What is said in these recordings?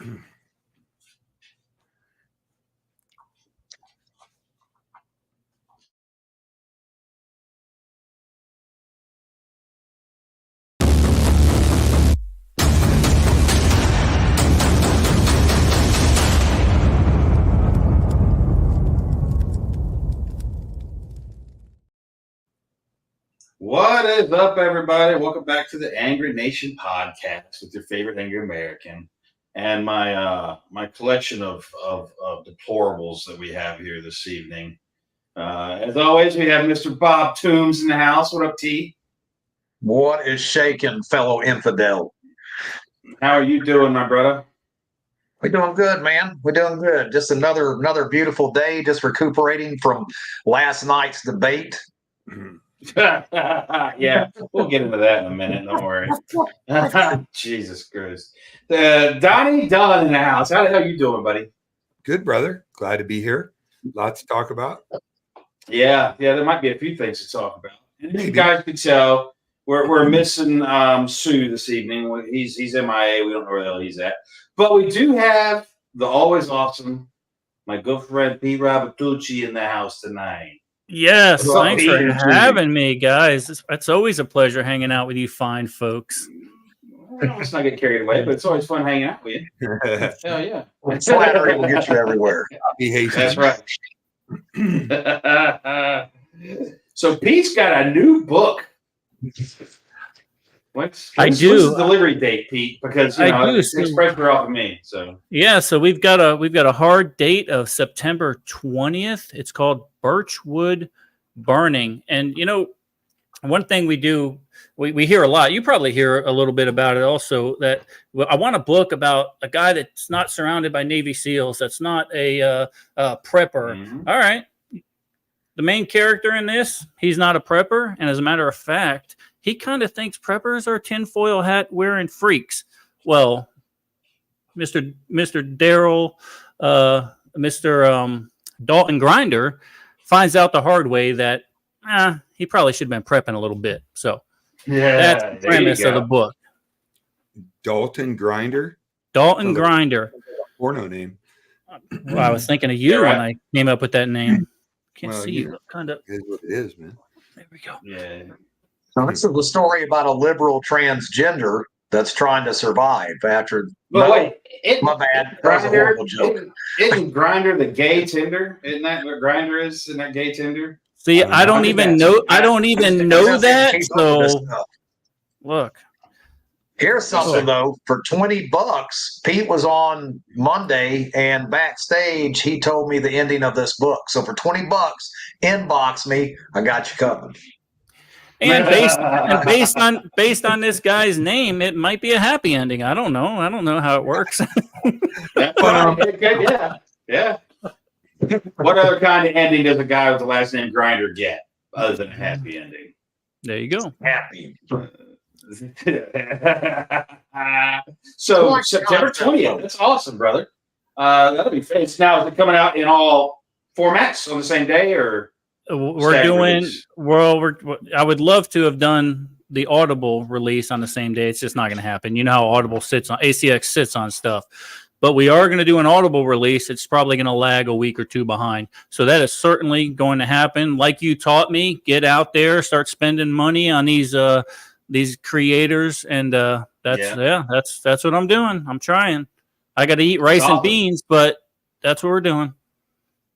What is up, everybody? Welcome back to the Angery Nation podcast with your favorite angry American and my collection of deplorables that we have here this evening. As always, we have Mr. Bob Toombs in the house. What up, T? What is shaking, fellow infidel? How are you doing, my brother? We're doing good, man. We're doing good. Just another beautiful day, just recuperating from last night's debate. Yeah, we'll get into that in a minute. Don't worry. Jesus Christ. Donnie Dunn in the house. How the hell you doing, buddy? Good, brother. Glad to be here. Lots to talk about. Yeah, there might be a few things to talk about. And as you guys can tell, we're missing Sue this evening. He's MIA. We don't know where the hell he's at. But we do have the always awesome, my good friend Pete Robertucci in the house tonight. Yes, thanks for having me, guys. It's always a pleasure hanging out with you fine folks. Let's not get carried away, but it's always fun hanging out with you. Hell yeah. Flattery will get you everywhere. That's right. So Pete's got a new book. What's the delivery date, Pete? Because it's pressure off of me. So yeah, so we've got a hard date of September 20th. It's called Birchwood Burning, and one thing we do, we hear a lot. You probably hear a little bit about it also. That I want a book about a guy that's not surrounded by Navy SEALs. That's not a prepper. Mm-hmm. All right, the main character in this, he's not a prepper, and as a matter of fact, he kind of thinks preppers are tinfoil hat wearing freaks. Well, Mr. Daryl, Mr. Dalton Grinder finds out the hard way that he probably should have been prepping a little bit. So that's the premise of the book. Dalton Grinder? Dalton Grinder. Porno name. Well, I was thinking of you when I came up with that name. Can't see you. Kind of. It is what it is, man. There we go. Yeah. So this is the story about a liberal transgender that's trying to survive after. My bad. That was a horrible joke. Isn't Grinder the gay Tinder? Isn't that what Grinder is? Isn't that gay Tinder? See, I don't even know that. So look. Here's something though. For $20, Pete was on Monday, and backstage he told me the ending of this book. So for $20, inbox me. I got you covered. And based on this guy's name, it might be a happy ending. I don't know. I don't know how it works. Yeah. What other kind of ending does a guy with the last name Grinder get other than a happy ending? There you go. Happy. So September 20th. That's awesome, brother. That'll be it's now. Is it coming out in all formats on the same day, or? We're doing I would love to have done the Audible release on the same day. It's just not going to happen. You know how Audible ACX sits on stuff, but we are going to do an Audible release. It's probably going to lag a week or two behind. So that is certainly going to happen. Like you taught me, get out there, start spending money on these creators, and that's what I'm doing. I'm trying. I got to eat rice and beans, but that's what we're doing.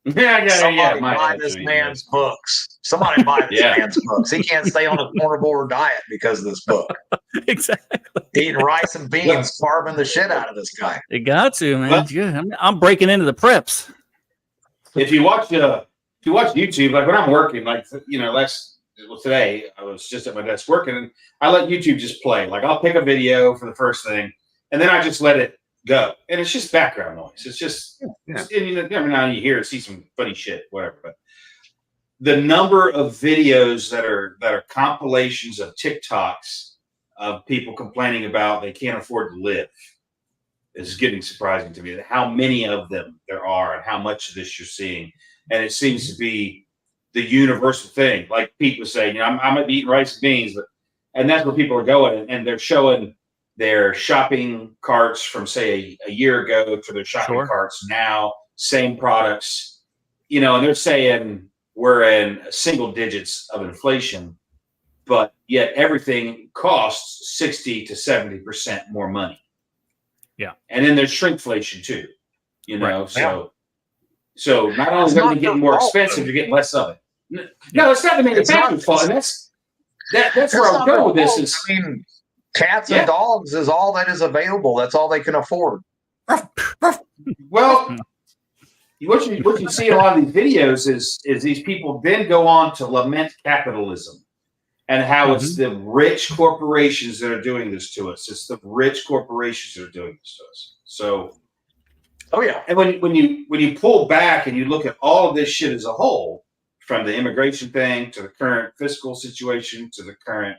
Somebody buy this man's books. Somebody buy this man's books. He can't stay on a carnivore diet because of this book. Exactly. Eating rice and beans, carving the shit out of this guy. You got to, man. Well, I'm breaking into the preps. If you watch YouTube, like when I'm working, today I was just at my desk working, and I let YouTube just play. Like I'll pick a video for the first thing, and then I just let it go, and it's just background noise. It's just every now and you hear see some funny shit, whatever. But the number of videos that are compilations of TikToks of people complaining about they can't afford to live is getting surprising to me. How many of them there are, and how much of this you're seeing, and it seems to be the universal thing. Like Pete was saying, I might be eating rice and beans, and that's where people are going, and they're showing their shopping carts from say a year ago to their shopping Sure. carts now, same products, and they're saying we're in single digits of inflation, but yet everything costs 60 to 70% more money. Yeah. And then there's shrinkflation too, Right. so not only is everything getting more expensive, you're getting less of it. No, it's not the manufacturer's fault. And that's where I'm going with this. I mean, cats and dogs is all that is available. That's all they can afford. Well, what you see in a lot of these videos is these people then go on to lament capitalism and how it's the rich corporations that are doing this to us. It's the rich corporations that are doing this to us. So, and when you pull back and you look at all of this shit as a whole, from the immigration thing to the current fiscal situation to the current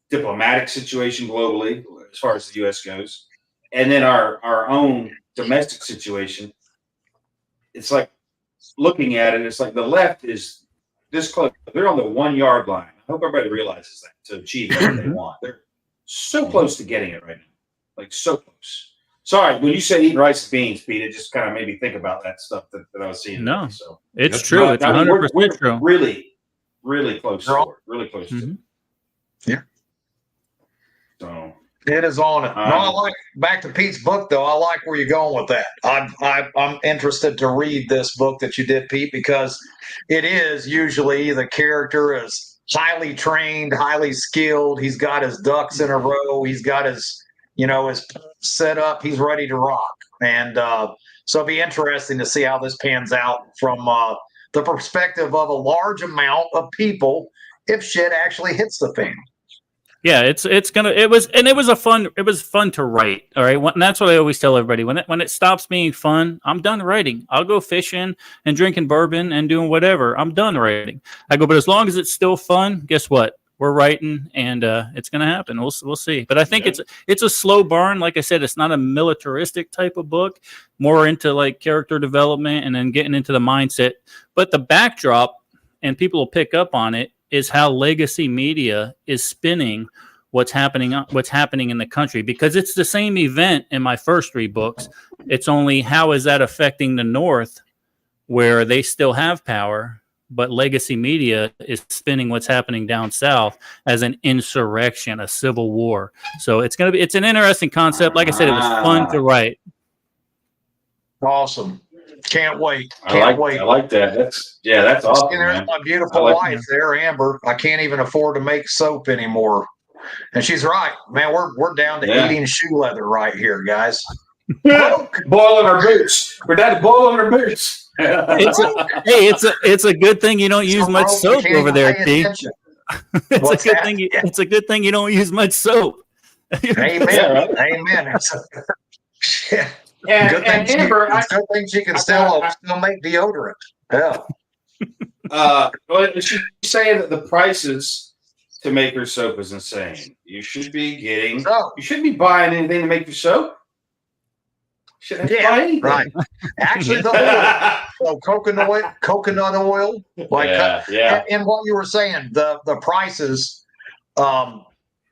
diplomatic situation globally, as far as the U.S. goes, and then our own domestic situation, it's like looking at it, it's like the left is this close. They're on the 1 yard line. I hope everybody realizes that to achieve what they want. They're so close to getting it right now. Like so close. Sorry, when you said eating rice and beans, Pete, it just kind of made me think about that stuff that I was seeing. No, today, so it's true. It's 100% we're true. Really, really close to it. Really close to it. Yeah. So it is on it. No, I like back to Pete's book though. I like where you're going with that. I'm interested to read this book that you did, Pete, because it is usually the character is highly trained, highly skilled. He's got his ducks in a row. He's got his set up. He's ready to rock. And so it'll be interesting to see how this pans out from the perspective of a large amount of people if shit actually hits the fan. Yeah, it was fun to write. All right. And that's what I always tell everybody. When it stops being fun, I'm done writing. I'll go fishing and drinking bourbon and doing whatever. I'm done writing. I go, but as long as it's still fun, guess what? We're writing, and it's going to happen. We'll see. But I think it's a slow burn. Like I said, it's not a militaristic type of book. More into like character development and then getting into the mindset. But the backdrop, and people will pick up on it, is how legacy media is spinning what's happening in the country, because it's the same event in my first 3 books. It's only how is that affecting the North, where they still have power. But legacy media is spinning what's happening down south as an insurrection, a civil war. So it's an interesting concept. Like I said, it was fun to write. Awesome. Can't wait. I like that. That's awesome. And there's my beautiful wife there, Amber. I can't even afford to make soap anymore. And she's right. Man, we're down to eating shoe leather right here, guys. Boiling our boots. We're down to boiling our boots. It's a good thing you don't use much soap over there, T. It's a good thing you don't use much soap. Amen. Amen. Good thing she can still make deodorant. Yeah. Well, she's saying that the prices to make her soap is insane. You should be you shouldn't be buying anything to make your soap. Right. Actually, the oil, coconut oil, like And what you were saying, the prices,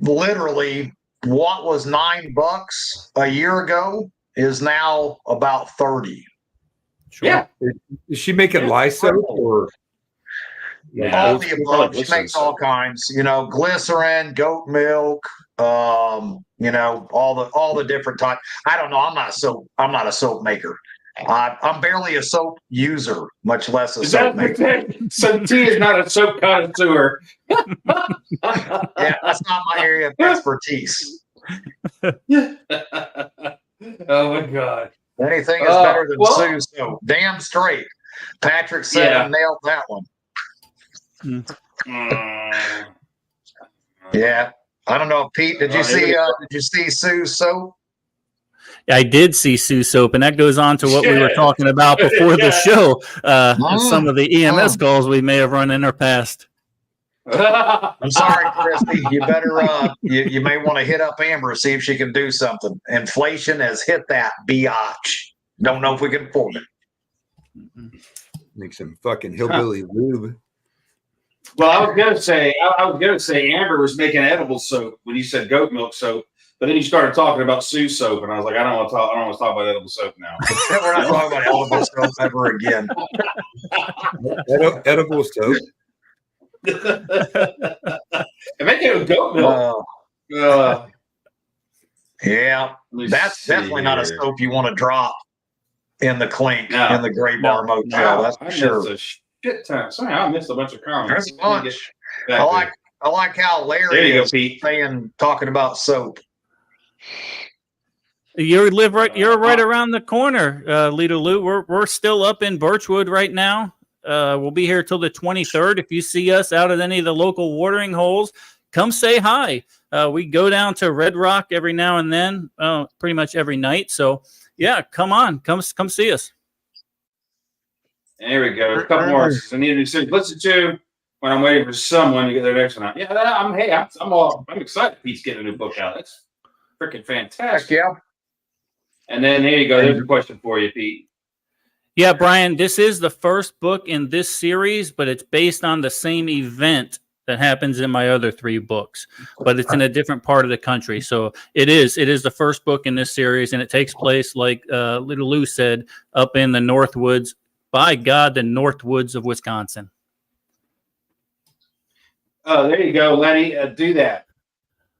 literally, what was $9 a year ago is now about 30. Sure. Yeah. Is she making lye soap or? All the above. She makes all kinds. Glycerin, goat milk. All the different types. I don't know. I'm not a soap maker. I'm barely a soap user, much less a soap maker. So T is not a soap connoisseur. Yeah, that's not my area of expertise. Oh my God. Anything is better than Sue soap. Damn straight. Patrick said and nailed that one. Yeah. I don't know, Pete. Did you see Sue's soap? I did see Sue soap, and that goes on to what we were talking about before the show. Some of the EMS calls we may have run in our past. I'm sorry, Christy. You better you may want to hit up Amber, see if she can do something. Inflation has hit that biatch. Don't know if we can afford it. Make some fucking hillbilly lube. Well, I was gonna say Amber was making edible soap when you said goat milk soap, but then you started talking about Sue soap, and I was like, I don't want to talk about edible soap now. We're not talking about edible soap ever again. Edible soap. And making it with goat milk. Yeah, that's definitely not a soap you want to drop in the clink in the Gray Bar Motel. That's for sure. A shit ton. Sorry, I missed a bunch of comments. There's a bunch. I like how Larry is talking about soap. You're right around the corner, Leader Lou. We're still up in Birchwood right now. We'll be here till the 23rd. If you see us out at any of the local watering holes, come say hi. We go down to Red Rock every now and then, pretty much every night. So yeah, come on, come see us. There we go. A couple more. I need a new series. Listen to when I'm waiting for someone to get their next one out. Yeah, I'm excited. Pete's getting a new book out. That's freaking fantastic. Yeah. And then here you go. There's a question for you, Pete. Yeah, Brian, this is the first book in this series, but it's based on the same event that happens in my other 3 books, but it's in a different part of the country. So it is the first book in this series, and it takes place, like Little Lou said, up in the Northwoods. By God, the Northwoods of Wisconsin. Oh, there you go, Lenny. Do that.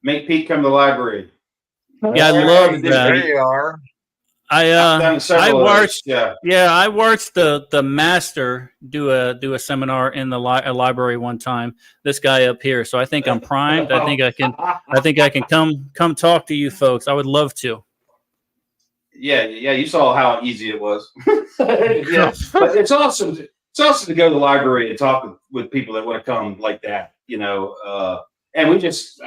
Make Pete come to the library. Yeah, I love that. There you are. I watched the master do a seminar in the library one time. This guy up here, so I think I'm primed. I think I can come talk to you folks. I would love to. Yeah, you saw how easy it was. Yeah, but it's awesome. It's awesome to go to the library and talk with people that want to come like that, you know. And we just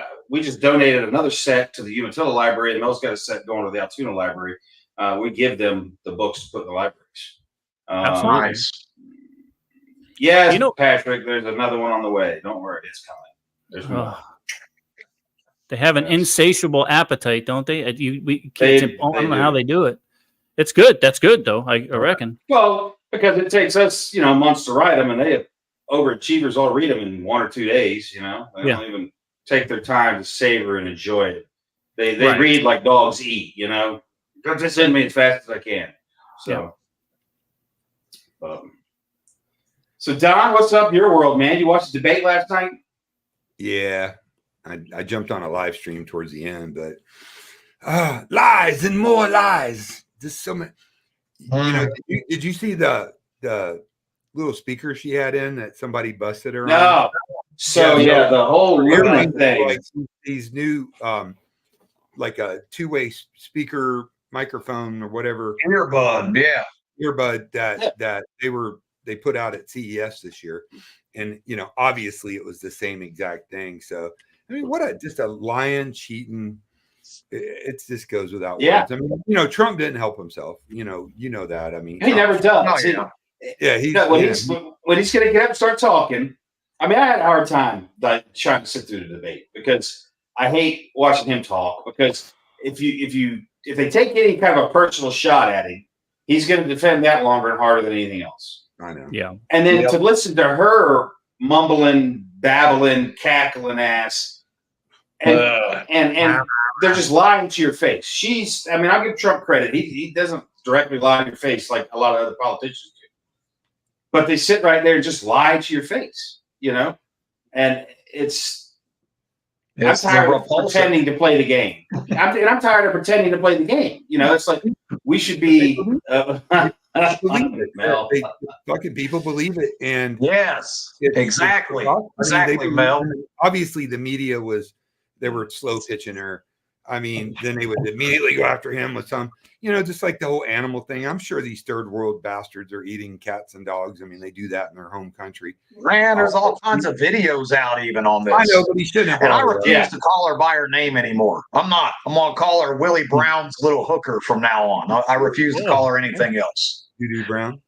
donated another set to the Umatilla Library, and Mel's got a set going to the Altoona Library. We give them the books to put in the libraries. That's nice. Yes, Patrick, there's another one on the way. Don't worry, it's coming. There's more. They have an insatiable appetite, don't they? I don't know how they do it. It's good. That's good, though, I reckon. Well, because it takes us, months to write them, and they have overachievers all read them in 1 or 2 days. They don't even take their time to savor and enjoy it. They read like dogs eat. Put this in me as fast as I can. So, so Don, what's up your world, man? You watched the debate last night? Yeah, I jumped on a live stream towards the end, but lies and more lies. Just so many. Did you see the little speaker she had in that somebody busted her? No. So the whole thing. Like these new, like a 2-way speaker microphone or whatever. Earbud, earbud that they put out at CES this year, and obviously it was the same exact thing. So I mean, just a lying, cheating. It just goes without words. I mean, Trump didn't help himself. You know that. I mean, he never does. When he's going to get up and start talking. I mean, I had a hard time trying to sit through the debate because I hate watching him talk. Because if they take any kind of a personal shot at him, he's going to defend that longer and harder than anything else. I know. Yeah. And then to listen to her mumbling, babbling, cackling ass, and they're just lying to your face. I'll give Trump credit. He doesn't directly lie to your face like a lot of other politicians do. But they sit right there and just lie to your face, and I'm tired of pretending to play the game. I'm tired of pretending to play the game. It's like we should be. Believe it, Mel. Fucking people believe it, and yes, exactly, Mel. Obviously, the media they were slow pitching her. I mean, then they would immediately go after him with some, just like the whole animal thing. I'm sure these third world bastards are eating cats and dogs. I mean, they do that in their home country. Man, there's all kinds of videos out even on this. I know, but he shouldn't have. And I refuse to call her by her name anymore. I'm not. I'm going to call her Willie Brown's little hooker from now on. I refuse to call her anything else. You do, Brown?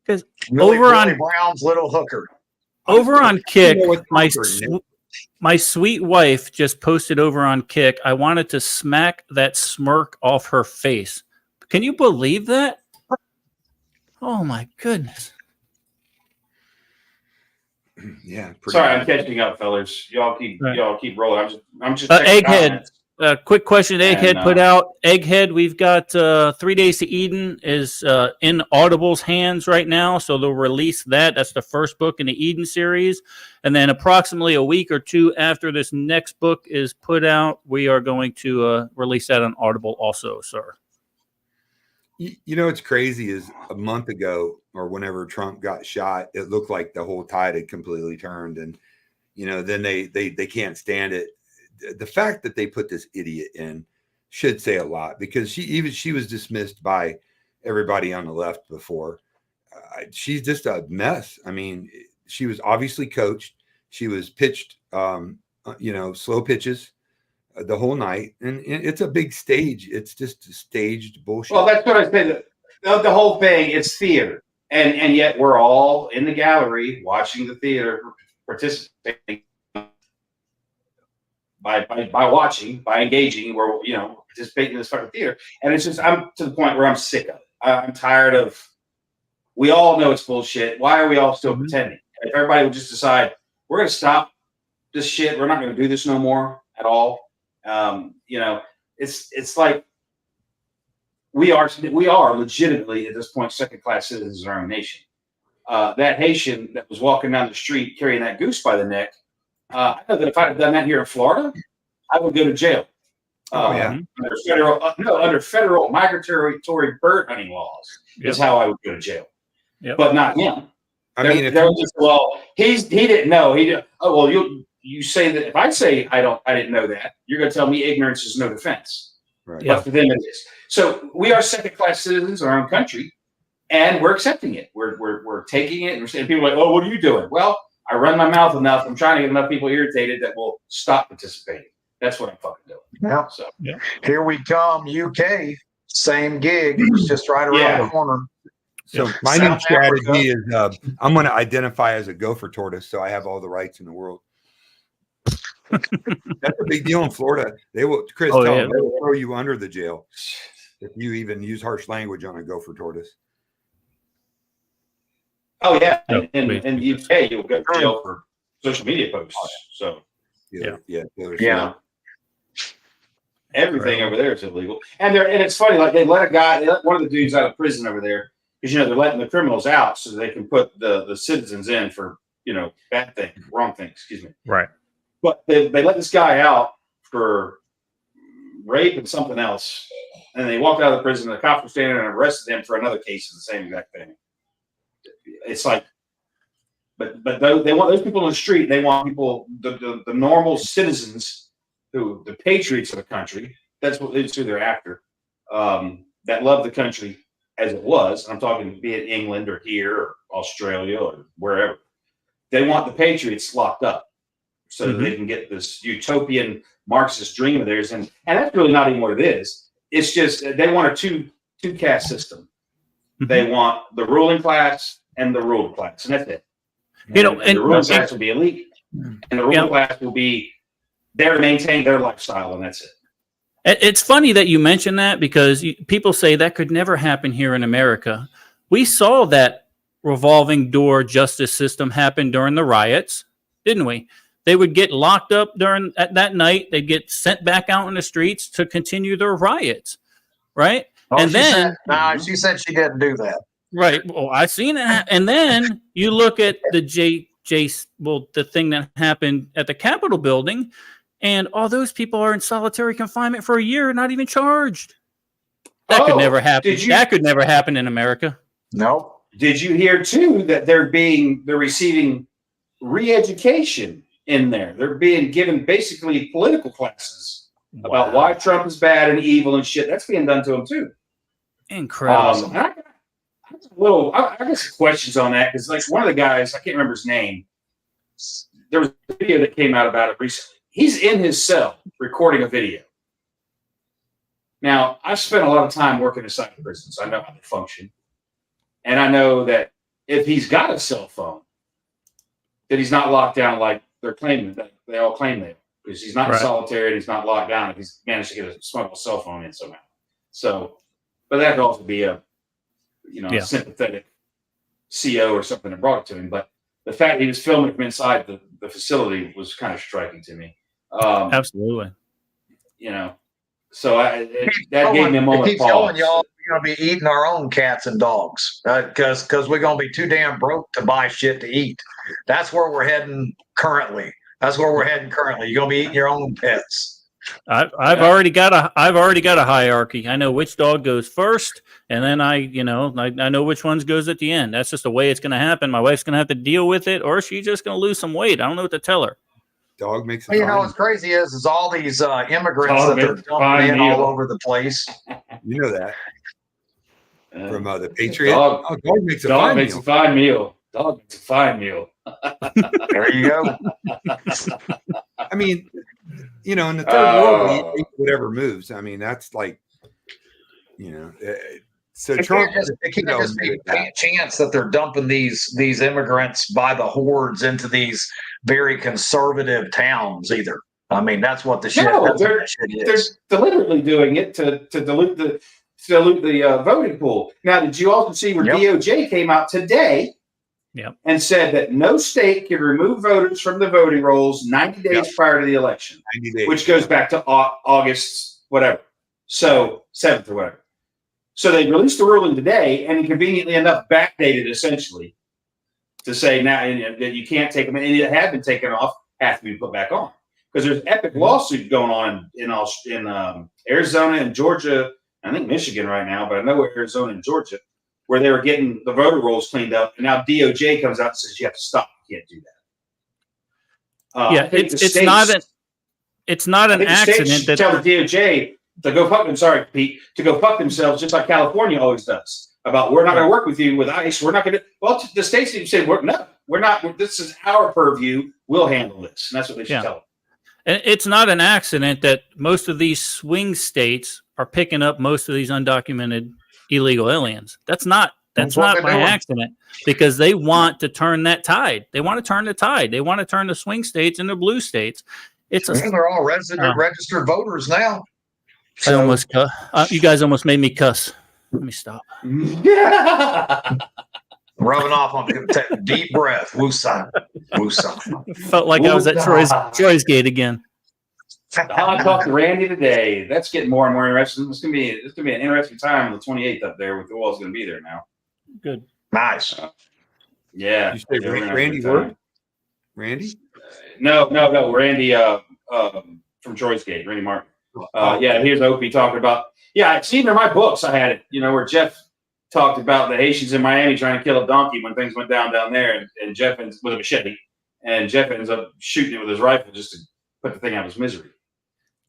Because Willie Brown's little hooker. Over on Kick, my sweet wife just posted over on Kick, I wanted to smack that smirk off her face. Can you believe that? Oh, my goodness. Yeah. Sorry, I'm catching up, fellas. Y'all keep rolling. I'm just Egghead. comments. Quick question Egghead And, put out. Egghead, we've got 3 Days to Eden is in Audible's hands right now, so they'll release that. That's the first book in the Eden series. And then approximately a week or two after this next book is put out, we are going to release that on Audible also, sir. You know what's crazy is a month ago or whenever Trump got shot, it looked like the whole tide had completely turned. And, you know, then they can't stand it. The fact that they put this idiot in should say a lot, because she was dismissed by everybody on the left before. She's just a mess. I mean, she was obviously coached. She was pitched, slow pitches the whole night, and it's a big stage. It's just staged bullshit. Well, that's what I said. The whole thing, it's theater, and yet we're all in the gallery watching the theater, participating. By watching, by engaging, we're participating in this fucking theater, and it's just I'm to the point where I'm sick of it. I'm tired of. We all know it's bullshit. Why are we all still pretending? If everybody would just decide we're going to stop this shit, we're not going to do this no more at all. It's like we are legitimately at this point second-class citizens of our own nation. That Haitian that was walking down the street carrying that goose by the neck. I know that if I had done that here in Florida, I would go to jail. Under federal migratory bird hunting laws is how I would go to jail. Yep. But not him. I mean, he didn't know. Oh, well, you say that if I say I didn't know that, you're going to tell me ignorance is no defense. Right. But for them it is. So we are second-class citizens of our own country, and we're accepting it. We're taking it, and we're saying people are like, oh, what are you doing? Well, I run my mouth enough. I'm trying to get enough people irritated that will stop participating. That's what I'm fucking doing. Yeah. So here we come, UK. Same gig. It's just right around the corner. So my new strategy is I'm going to identify as a gopher tortoise, so I have all the rights in the world. That's a big deal in Florida. They will, Chris, tell them they will throw you under the jail if you even use harsh language on a gopher tortoise. Oh yeah, in the UK you'll go to jail for social media posts. So everything over there is illegal, and it's funny. Like they let one of the dudes out of prison over there, because they're letting the criminals out so they can put the citizens in for wrong things. Excuse me. Right. But they let this guy out for rape and something else, and they walked out of the prison. The cops were standing there and arrested him for another case of the same exact thing. It's like, but they want those people on the street. They want people, the normal citizens, the patriots of the country. That's who they're after. That love the country as it was. I'm talking, be it England or here or Australia or wherever. They want the patriots locked up so that they can get this utopian Marxist dream of theirs, and that's really not even what it is. It's just they want a two caste system. They want the ruling class and the ruled class, and that's it. And the ruling class will be elite, and the ruling class will be there to maintain their lifestyle, and that's it. It's funny that you mention that, because people say that could never happen here in America. We saw that revolving door justice system happen during the riots, didn't we? They would get locked up at that night. They'd get sent back out in the streets to continue their riots, right? Oh, she said she didn't do that. Right. Well, I've seen it. And then you look at the the thing that happened at the Capitol building, and all those people are in solitary confinement for a year, not even charged. That could never happen. That could never happen in America. No. Did you hear too that they're receiving re-education in there? They're being given basically political classes about why Trump is bad and evil and shit. That's being done to them too. Incredible. I got some questions on that, because like one of the guys, I can't remember his name. There was a video that came out about it recently. He's in his cell recording a video. Now, I've spent a lot of time working inside the prisons. I know how they function. And I know that if he's got a cell phone, that he's not locked down like they're claiming, that they all claim they are, because he's not in solitary and he's not locked down if he's managed to get a smuggled cell phone in somehow. So, but that could also be a sympathetic CO or something that brought it to him. But the fact that he was filming from inside the facility was kind of striking to me. Absolutely. You know, so that gave me a moment of pause. Going, y'all. We're gonna be eating our own cats and dogs because we're gonna be too damn broke to buy shit to eat. That's where we're heading currently. You're gonna be eating your own pets. I've already got a hierarchy. I know which dog goes first, and then I know which ones goes at the end. That's just the way it's going to happen. My wife's going to have to deal with it, or she's just going to lose some weight. I don't know what to tell her. Dog makes it. You know what's crazy is all these immigrants that they're dumping in all over the place. You know that from the Patriot. Dog makes a fine meal. Dog makes a fine meal. There you go. I mean, in the third world, we eat whatever moves. I mean, that's like, so Trump. It can't just be a chance that they're dumping these immigrants by the hordes into these very conservative towns either. I mean, that's what the shit. No, they're deliberately doing it to dilute the voting pool. Now, did you also see where DOJ came out today? Yep. And said that no state can remove voters from the voting rolls 90 days prior to the election, 90 days, which goes back to August, whatever. So 7th or whatever. So they released the ruling today, and conveniently enough, backdated essentially to say now that you can't take them, and it had been taken off, have to be put back on. Because there's epic lawsuit going on in Arizona and Georgia, I think Michigan right now, but I know Arizona and Georgia, where they were getting the voter rolls cleaned up, and now DOJ comes out and says you have to stop. You can't do that. It's not an accident that tell the DOJ to go fuck them. Sorry, Pete, to go fuck themselves, just like California always does. About we're not going to work with you with ICE. We're not going to. Well, the states even say we're not. This is our purview. We'll handle this, and that's what they should tell them. And it's not an accident that most of these swing states are picking up most of these undocumented illegal aliens. That's not by accident, because they want to turn that tide. They want to turn the tide. They want to turn the swing states into blue states. They're all registered voters now. So, I almost you guys almost made me cuss. Let me stop. Rubbing off on deep breath. Woosah. Felt like I was at Troy's Gate again. I talked to Randy today. That's getting more and more interesting. It's gonna be an interesting time on the 28th up there with the wall's gonna be there now. Good. Nice. Yeah. You say Randy Ward? Randy? No. Randy from Troy's Gate, Randy Martin. Here's Opie talking about. Yeah, it's even in my books. I had it, where Jeff talked about the Haitians in Miami trying to kill a donkey when things went down there, and Jeff ends with a machete, and Jeff ends up shooting it with his rifle just to put the thing out of his misery.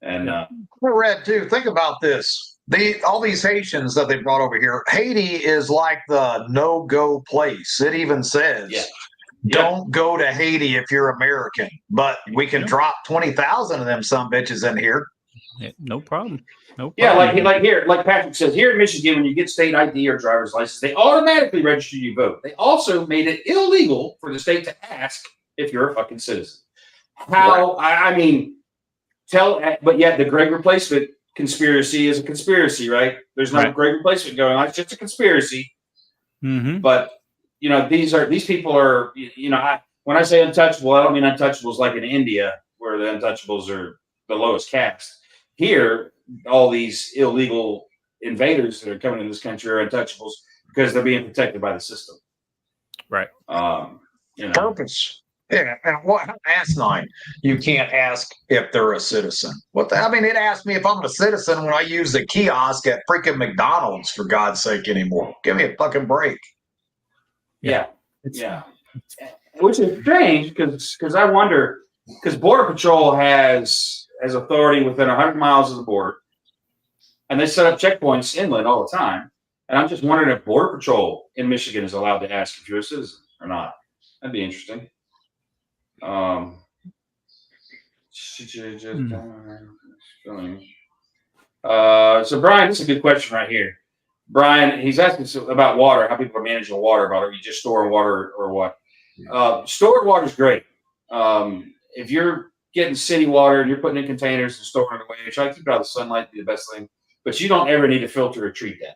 And I read too. Think about this: all these Haitians that they brought over here. Haiti is like the no-go place. It even says, "Don't go to Haiti if you're American." But we can drop 20,000 of them some bitches in here. Yeah, no problem. Yeah, like Patrick says, here in Michigan, when you get state ID or driver's license, they automatically register you vote. They also made it illegal for the state to ask if you're a fucking citizen. How? Right. But yet the Great Replacement conspiracy is a conspiracy, right? There's no Great Replacement going on. It's just a conspiracy. Mm-hmm. But these people are, when I say untouchable, I don't mean untouchables like in India where the untouchables are the lowest caste. Here, all these illegal invaders that are coming to this country are untouchables because they're being protected by the system. Right. Purpose. Yeah, and how asinine you can't ask if they're a citizen. It asked me if I'm a citizen when I use the kiosk at freaking McDonald's, for God's sake, anymore. Give me a fucking break. Yeah. Which is strange because I wonder, because Border Patrol has authority within 100 miles of the border, and they set up checkpoints inland all the time. And I'm just wondering if Border Patrol in Michigan is allowed to ask if you're a citizen or not. That'd be interesting. So Brian, this is a good question right here. Brian, he's asking about water, how people are managing water, about are you just storing water or what? Stored water is great. If you're getting city water and you're putting in containers and storing it away, try to keep it out of the sunlight, be the best thing. But you don't ever need to filter or treat that.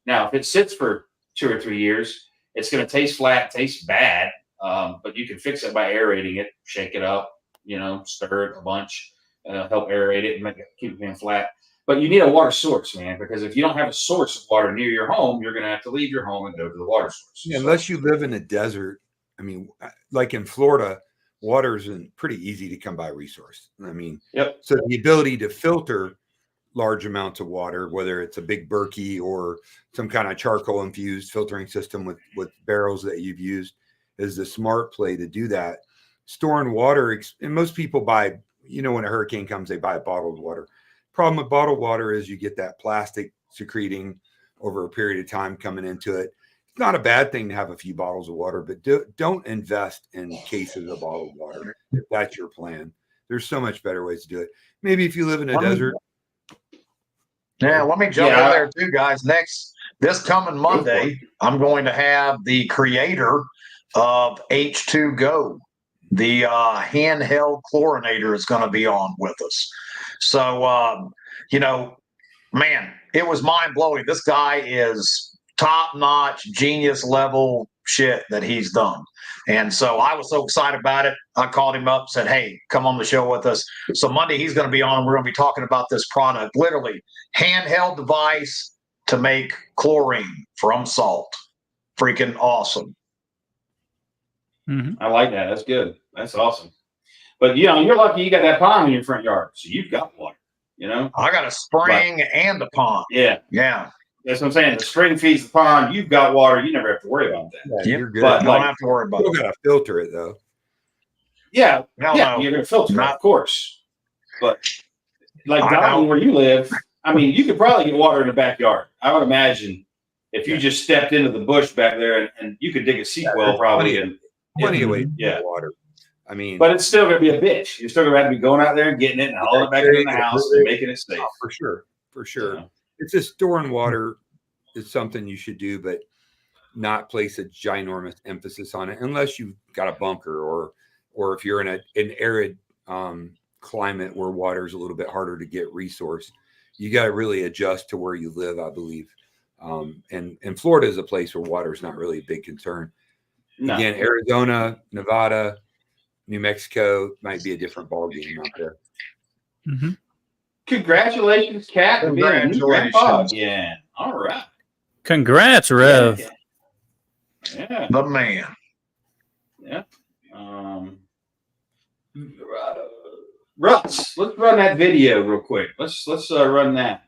Now, if it sits for 2 or 3 years, it's going to taste flat, taste bad. But you can fix it by aerating it, shake it up, stir it a bunch, help aerate it and keep it being flat. But you need a water source, man, because if you don't have a source of water near your home, you're going to have to leave your home and go to the water source. Yeah, unless you live in a desert. I mean, like in Florida, water is a pretty easy to come by resource. I mean, yep. So the ability to filter large amounts of water, whether it's a big Berkey or some kind of charcoal infused filtering system with barrels that you've used, is the smart play to do that. Storing water, and most people buy, when a hurricane comes, they buy bottled water. Problem with bottled water is you get that plastic secreting over a period of time coming into it. It's not a bad thing to have a few bottles of water, but don't invest in cases of bottled water if that's your plan. There's so much better ways to do it. Maybe if you live in a desert. Yeah, let me jump in there too, guys. This coming Monday, I'm going to have the creator of H2Go, the handheld chlorinator, is going to be on with us. So, man, it was mind blowing. This guy is top notch, genius level shit that he's done. And so I was so excited about it. I called him up, said, hey, come on the show with us. So Monday he's going to be on. We're going to be talking about this product, literally handheld device to make chlorine from salt. Freaking awesome. I like that. That's good. That's awesome. But, you're lucky you got that pond in your front yard. So you've got water, I got a spring and a pond. Yeah. Yeah. That's what I'm saying. The spring feeds the pond. You've got water. You never have to worry about that. Yeah, you're good. But don't have to worry about it. You got to filter it, though. Yeah. No. You're going to filter it, of course. But down where you live, I mean, you could probably get water in the backyard. I would imagine if you just stepped into the bush back there and you could dig a seat well probably. Plenty of ways to get water. I mean, but it's still going to be a bitch. You're still going to have to be going out there and getting it and hauling it back in the house and making it safe. For sure. It's just storing water is something you should do, but not place a ginormous emphasis on it unless you've got a bunker or if you're in an arid climate where water is a little bit harder to get resource. You got to really adjust to where you live, I believe. And Florida is a place where water is not really a big concern. No. Again, Arizona, Nevada, New Mexico might be a different ballgame out there. Mm-hmm. Congratulations, Kat. Congratulations. Yeah. All right. Congrats, Rev. Yeah. The man. Yeah. Russ, let's run that video real quick. Let's run that.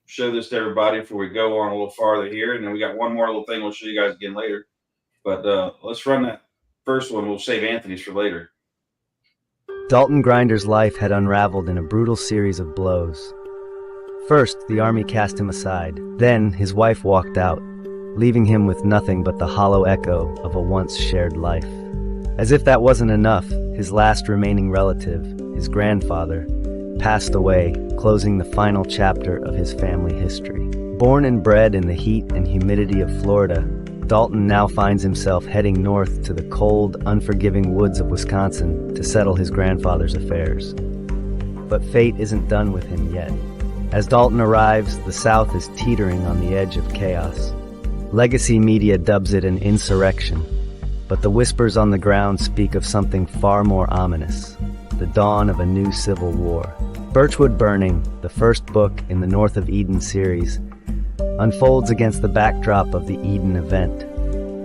Show this to everybody before we go on a little farther here, and then we got one more little thing we'll show you guys again later. But let's run that first one. We'll save Anthony's for later. Dalton Grinder's life had unraveled in a brutal series of blows. First, the army cast him aside. Then, his wife walked out, leaving him with nothing but the hollow echo of a once shared life. As if that wasn't enough, his last remaining relative, his grandfather, passed away, closing the final chapter of his family history. Born and bred in the heat and humidity of Florida, Dalton now finds himself heading north to the cold, unforgiving woods of Wisconsin to settle his grandfather's affairs. But fate isn't done with him yet. As Dalton arrives, the South is teetering on the edge of chaos. Legacy media dubs it an insurrection, but the whispers on the ground speak of something far more ominous: the dawn of a new civil war. Birchwood Burning, the first book in the North of Eden series, unfolds against the backdrop of the Eden event,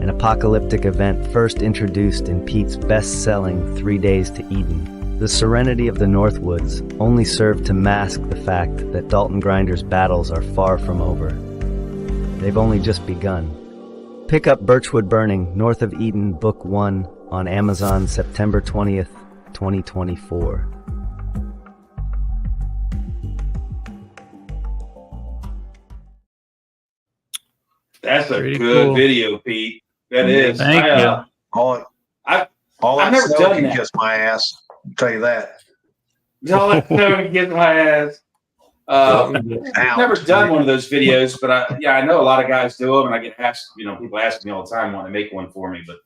an apocalyptic event first introduced in Pete's best-selling 3 Days to Eden. The serenity of the Northwoods only served to mask the fact that Dalton Grinder's battles are far from over. They've only just begun. Pick up Birchwood Burning, North of Eden, Book 1 on Amazon September 20th, 2024. That's a Pretty good cool video, Pete. That is. Thank you. All I've that never snow done can that. kiss my ass. I'll tell you that. All that snow can get my ass. I've never done one of those videos, but I know a lot of guys do them, and I get asked. People ask me all the time, want to make one for me, but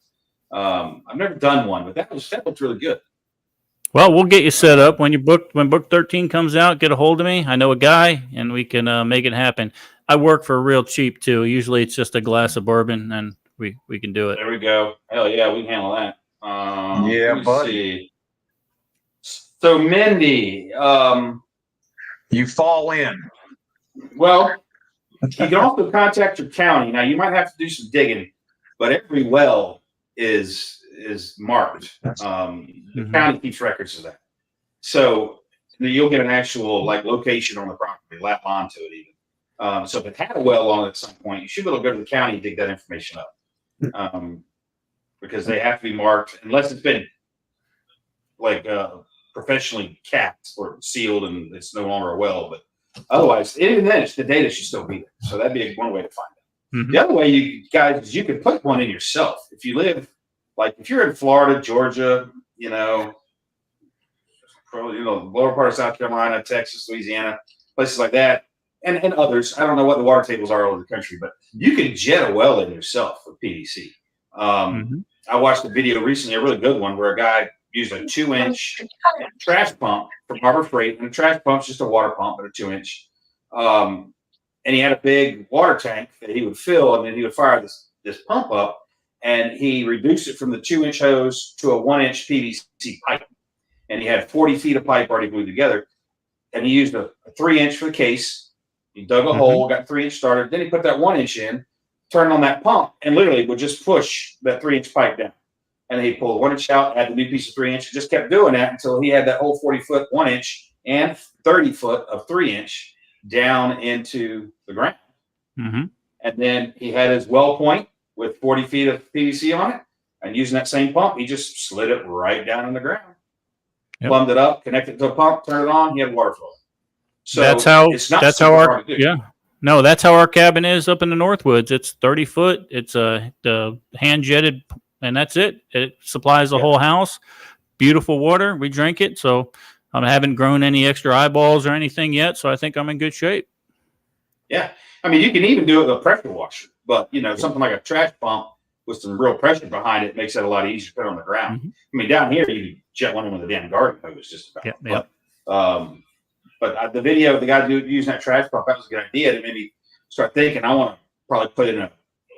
I've never done one. But that looked really good. Well, we'll get you set up when book 13 comes out. Get a hold of me. I know a guy, and we can make it happen. I work for real cheap too. Usually, it's just a glass of bourbon, and we can do it. There we go. Hell yeah, we can handle that. Yeah, let me buddy. see. So Mindy, You fall in. well, you can also contact your county. Now you might have to do some digging, but every well is marked. The county keeps records of that, so you'll get an actual like location on the property, lap onto it even. So if it had a well on it at some point, you should be able to go to the county and dig that information up, because they have to be marked unless it's been like professionally capped or sealed and it's no longer a well. But otherwise, even then, the data should still be there. So that'd be one way to find it. The other way, you guys, is you can put one in yourself. If you live, like if you're in Florida, Georgia, probably, lower part of South Carolina, Texas, Louisiana, places like that, and others. I don't know what the water tables are all over the country, but you can jet a well in yourself with PVC. I watched a video recently, a really good one, where a guy used a 2-inch trash pump from Harbor Freight, and a trash pump's just a water pump, but a 2-inch. And he had a big water tank that he would fill, and then he would fire this pump up, and he reduced it from the 2-inch hose to a 1-inch PVC pipe. And he had 40 feet of pipe already glued together. And he used a 3-inch for the case. He dug a hole, got 3-inch started. Then he put that 1-inch in, turned on that pump, and literally would just push that 3-inch pipe down. And then he pulled 1-inch out, add the new piece of 3-inch, and just kept doing that until he had that whole 40-foot 1-inch and 30-foot of 3-inch down into the ground. And then he had his well point with 40 feet of PVC on it. And using that same pump, he just slid it right down in the ground. Plumbed it up, connected it to a pump, turned it on, he had water flow. So that's how our that's how our cabin is up in the Northwoods. It's 30 foot. It's the hand jetted, and that's it. It supplies the whole house. Beautiful water. We drink it. So I haven't grown any extra eyeballs or anything yet. So I think I'm in good shape. Yeah. I mean, you can even do it with a pressure washer, but something like a trash pump with some real pressure behind it makes it a lot easier to put on the ground. I mean, down here, you can jet one in with a damn garden hose just about. But the video of the guy using that trash pump, that was a good idea. It made me start thinking, I want to probably put in a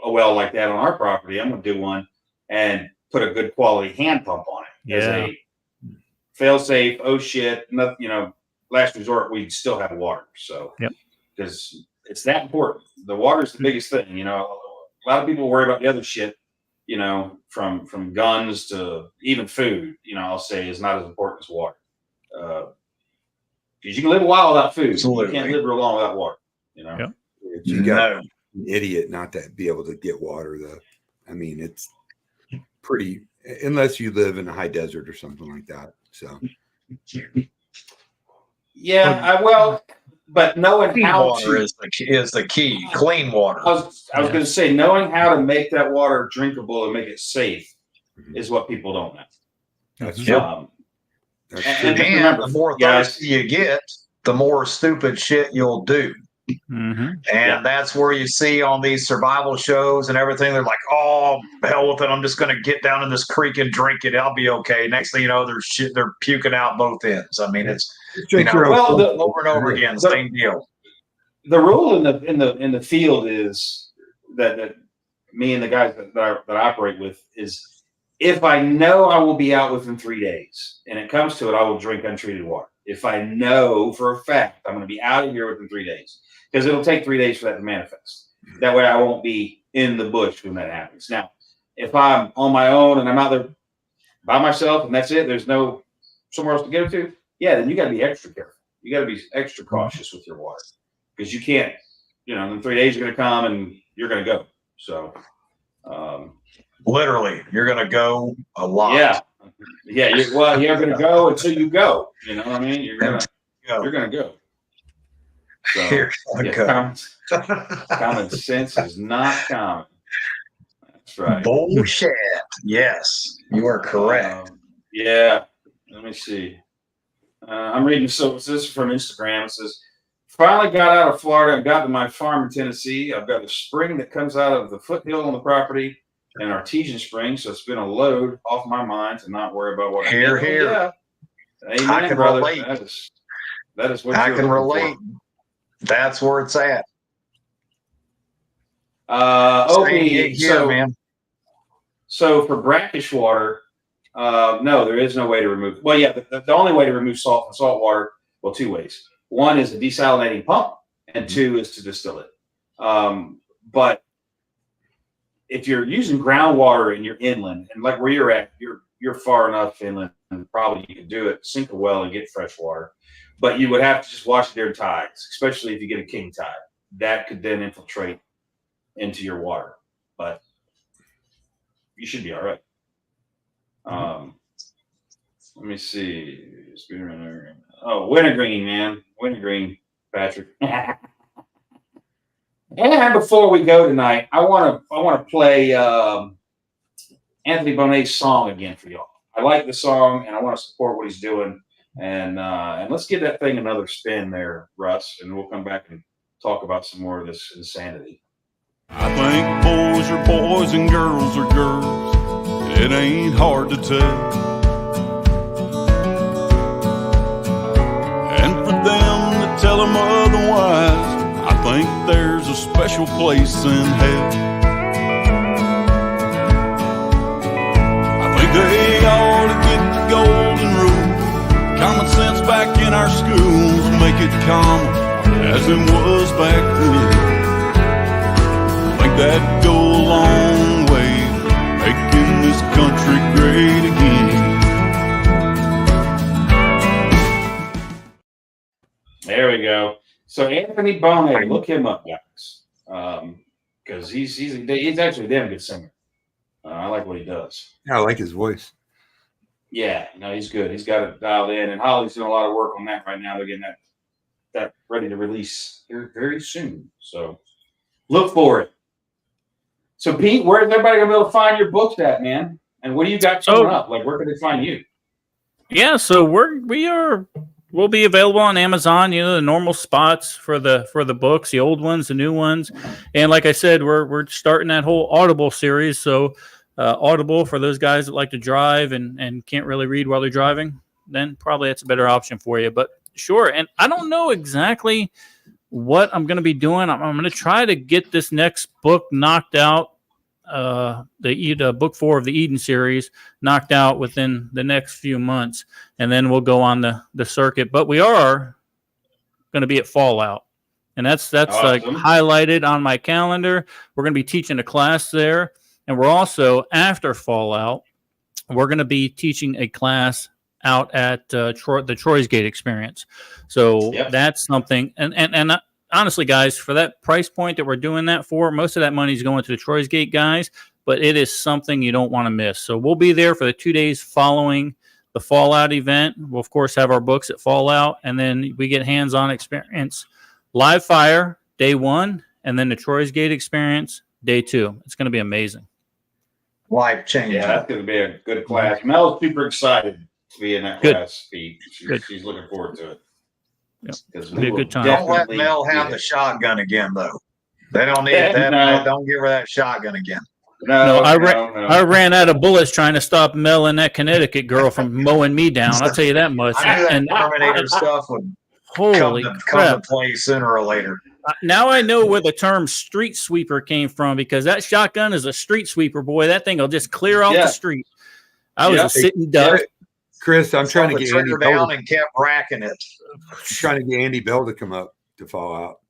well like that on our property. I'm going to do one and put a good quality hand pump on it as a fail safe. Oh shit. Last resort, we still have water. So, because it's that important. The water is the biggest thing. A lot of people worry about the other shit, from guns to even food, I'll say is not as important as water. Because you can live a while without food. Absolutely. You can't live real long without water, You got an idiot not to be able to get water, though. I mean, it's pretty, unless you live in a high desert or something like that. So, but knowing how water is the key. Clean water. I was going to say, knowing how to make that water drinkable and make it safe is what people don't know. That's true. And the more thirsty you get, the more stupid shit you'll do. And that's where you see on these survival shows and everything, they're like, oh, hell with it. I'm just going to get down in this creek and drink it. I'll be okay. Next thing you know, they're puking out both ends. I mean, it's over and over again, same deal. The rule in the field is that me and the guys that I operate with is, if I know I will be out within 3 days and it comes to it, I will drink untreated water. If I know for a fact I'm going to be out of here within 3 days, because it'll take 3 days for that to manifest. That way I won't be in the bush when that happens. Now, if I'm on my own and I'm out there by myself and that's it, there's no somewhere else to go to, then you got to be extra careful. You got to be extra cautious with your water, because you can't, in 3 days you're going to come and you're going to go. So, literally, you're going to go a lot. You're going to go until you go. You know what I mean? You're going to go. So, common sense is not common. That's right. Bullshit. Yes, you are correct. Let me see. I'm reading. So this is from Instagram. It says, finally got out of Florida and got to my farm in Tennessee. I've got a spring that comes out of the foothill on the property, an artesian spring, so it's been a load off my mind to not worry about what here. Amen, I can brother. relate. That is what I can relate. That's where it's at. Okay, man. So for brackish water, no, there is no way to remove. Well, yeah, the only way to remove salt from salt water, well, two ways. One is a desalinating pump, and two is to distill it. But if you're using groundwater and you're inland, and like where you're at, you're far enough inland, and probably you can do it, sink a well and get fresh water. But you would have to just wash it during tides, especially if you get a king tide. That could then infiltrate into your water. But you should be all right. Let me see. Oh, wintergreen, man. Wintergreen, Patrick. And before we go tonight, I want to play Anthony Bonet's song again for y'all. I like the song, and I want to support what he's doing. And let's give that thing another spin there, Russ, and we'll come back and talk about some more of this insanity. I think boys are boys and girls are girls. It ain't hard to tell. And for them to tell them otherwise, I think there's a special place in hell. I think they ought to get the golden rule. Common sense back in our schools, make it common as it was back then. I think that'd go a long way, making this country great again. There we go. So Anthony Bonet, look him up, guys, because he's actually a damn good singer. I like what he does. Yeah, I like his voice. Yeah, no, he's good. He's got it dialed in, and Holly's doing a lot of work on that right now. They're getting that ready to release here very soon. So look for it. So Pete, where's everybody gonna be able to find your books at, man? And what do you got coming up? Like, where can they find you? Yeah, so we'll be available on Amazon, the normal spots for the books, the old ones, the new ones. And like I said, we're starting that whole Audible series. So Audible, for those guys that like to drive and can't really read while they're driving, then probably that's a better option for you. But sure. And I don't know exactly what I'm going to be doing. I'm going to try to get this next book knocked out, the book 4 of the Eden series knocked out within the next few months, and then we'll go on the circuit. But we are going to be at Fallout, and that's awesome. Like highlighted on my calendar. We're going to be teaching a class there, and we're also, after Fallout, we're going to be teaching a class out at the Troy's Gate experience. So that's something, and honestly, guys, for that price point that we're doing that for, most of that money is going to the Troy's Gate guys, but it is something you don't want to miss. So we'll be there for the 2 days following the Fallout event. We'll, of course, have our books at Fallout, and then we get hands-on experience. Live Fire, day 1, and then the Troy's Gate experience, day 2. It's going to be amazing. Life changing. Yeah, that's going to be a good class. Mel's super excited to be in that class, Pete. She's looking forward to it. Yep. It'll be a good time. Don't let Mel have the shotgun again, though. They don't need that. No. Don't give her that shotgun again. No, I ran out of bullets trying to stop Mel and that Connecticut girl from mowing me down. I'll tell you that much. I knew that Terminator stuff would come to play sooner or later. Now I know where the term street sweeper came from, because that shotgun is a street sweeper, boy. That thing will just clear off the street. I was a sitting duck. Chris, I'm trying to get Andy down and kept racking it. Trying to get Andy Bell to come up to Fallout.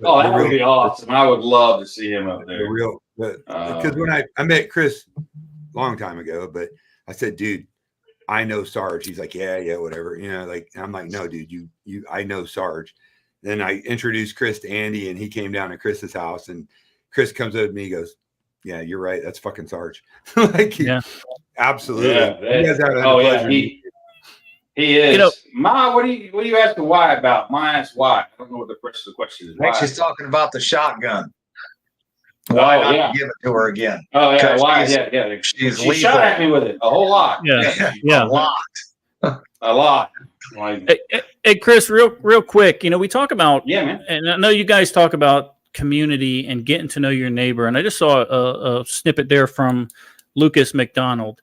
Oh, that would be awesome. I would love to see him up there. Because when I met Chris a long time ago, but I said, dude, I know Sarge. He's like, yeah, whatever. I'm like, no, dude, I know Sarge. Then I introduced Chris to Andy, and he came down to Chris's house, and Chris comes up to me, he goes, yeah, you're right. That's fucking Sarge. Absolutely. Yeah, he is. Ma, what do you ask the why about? Ma asks why. I don't know what the question is. I think she's talking about the shotgun. Why not give it to her again? Oh, yeah. Why? Yeah. She shot at me with it a whole lot. Yeah. A lot. Hey, Chris, real quick. We talk about, man. And I know you guys talk about community and getting to know your neighbor. And I just saw a snippet there from Lucas McDonald.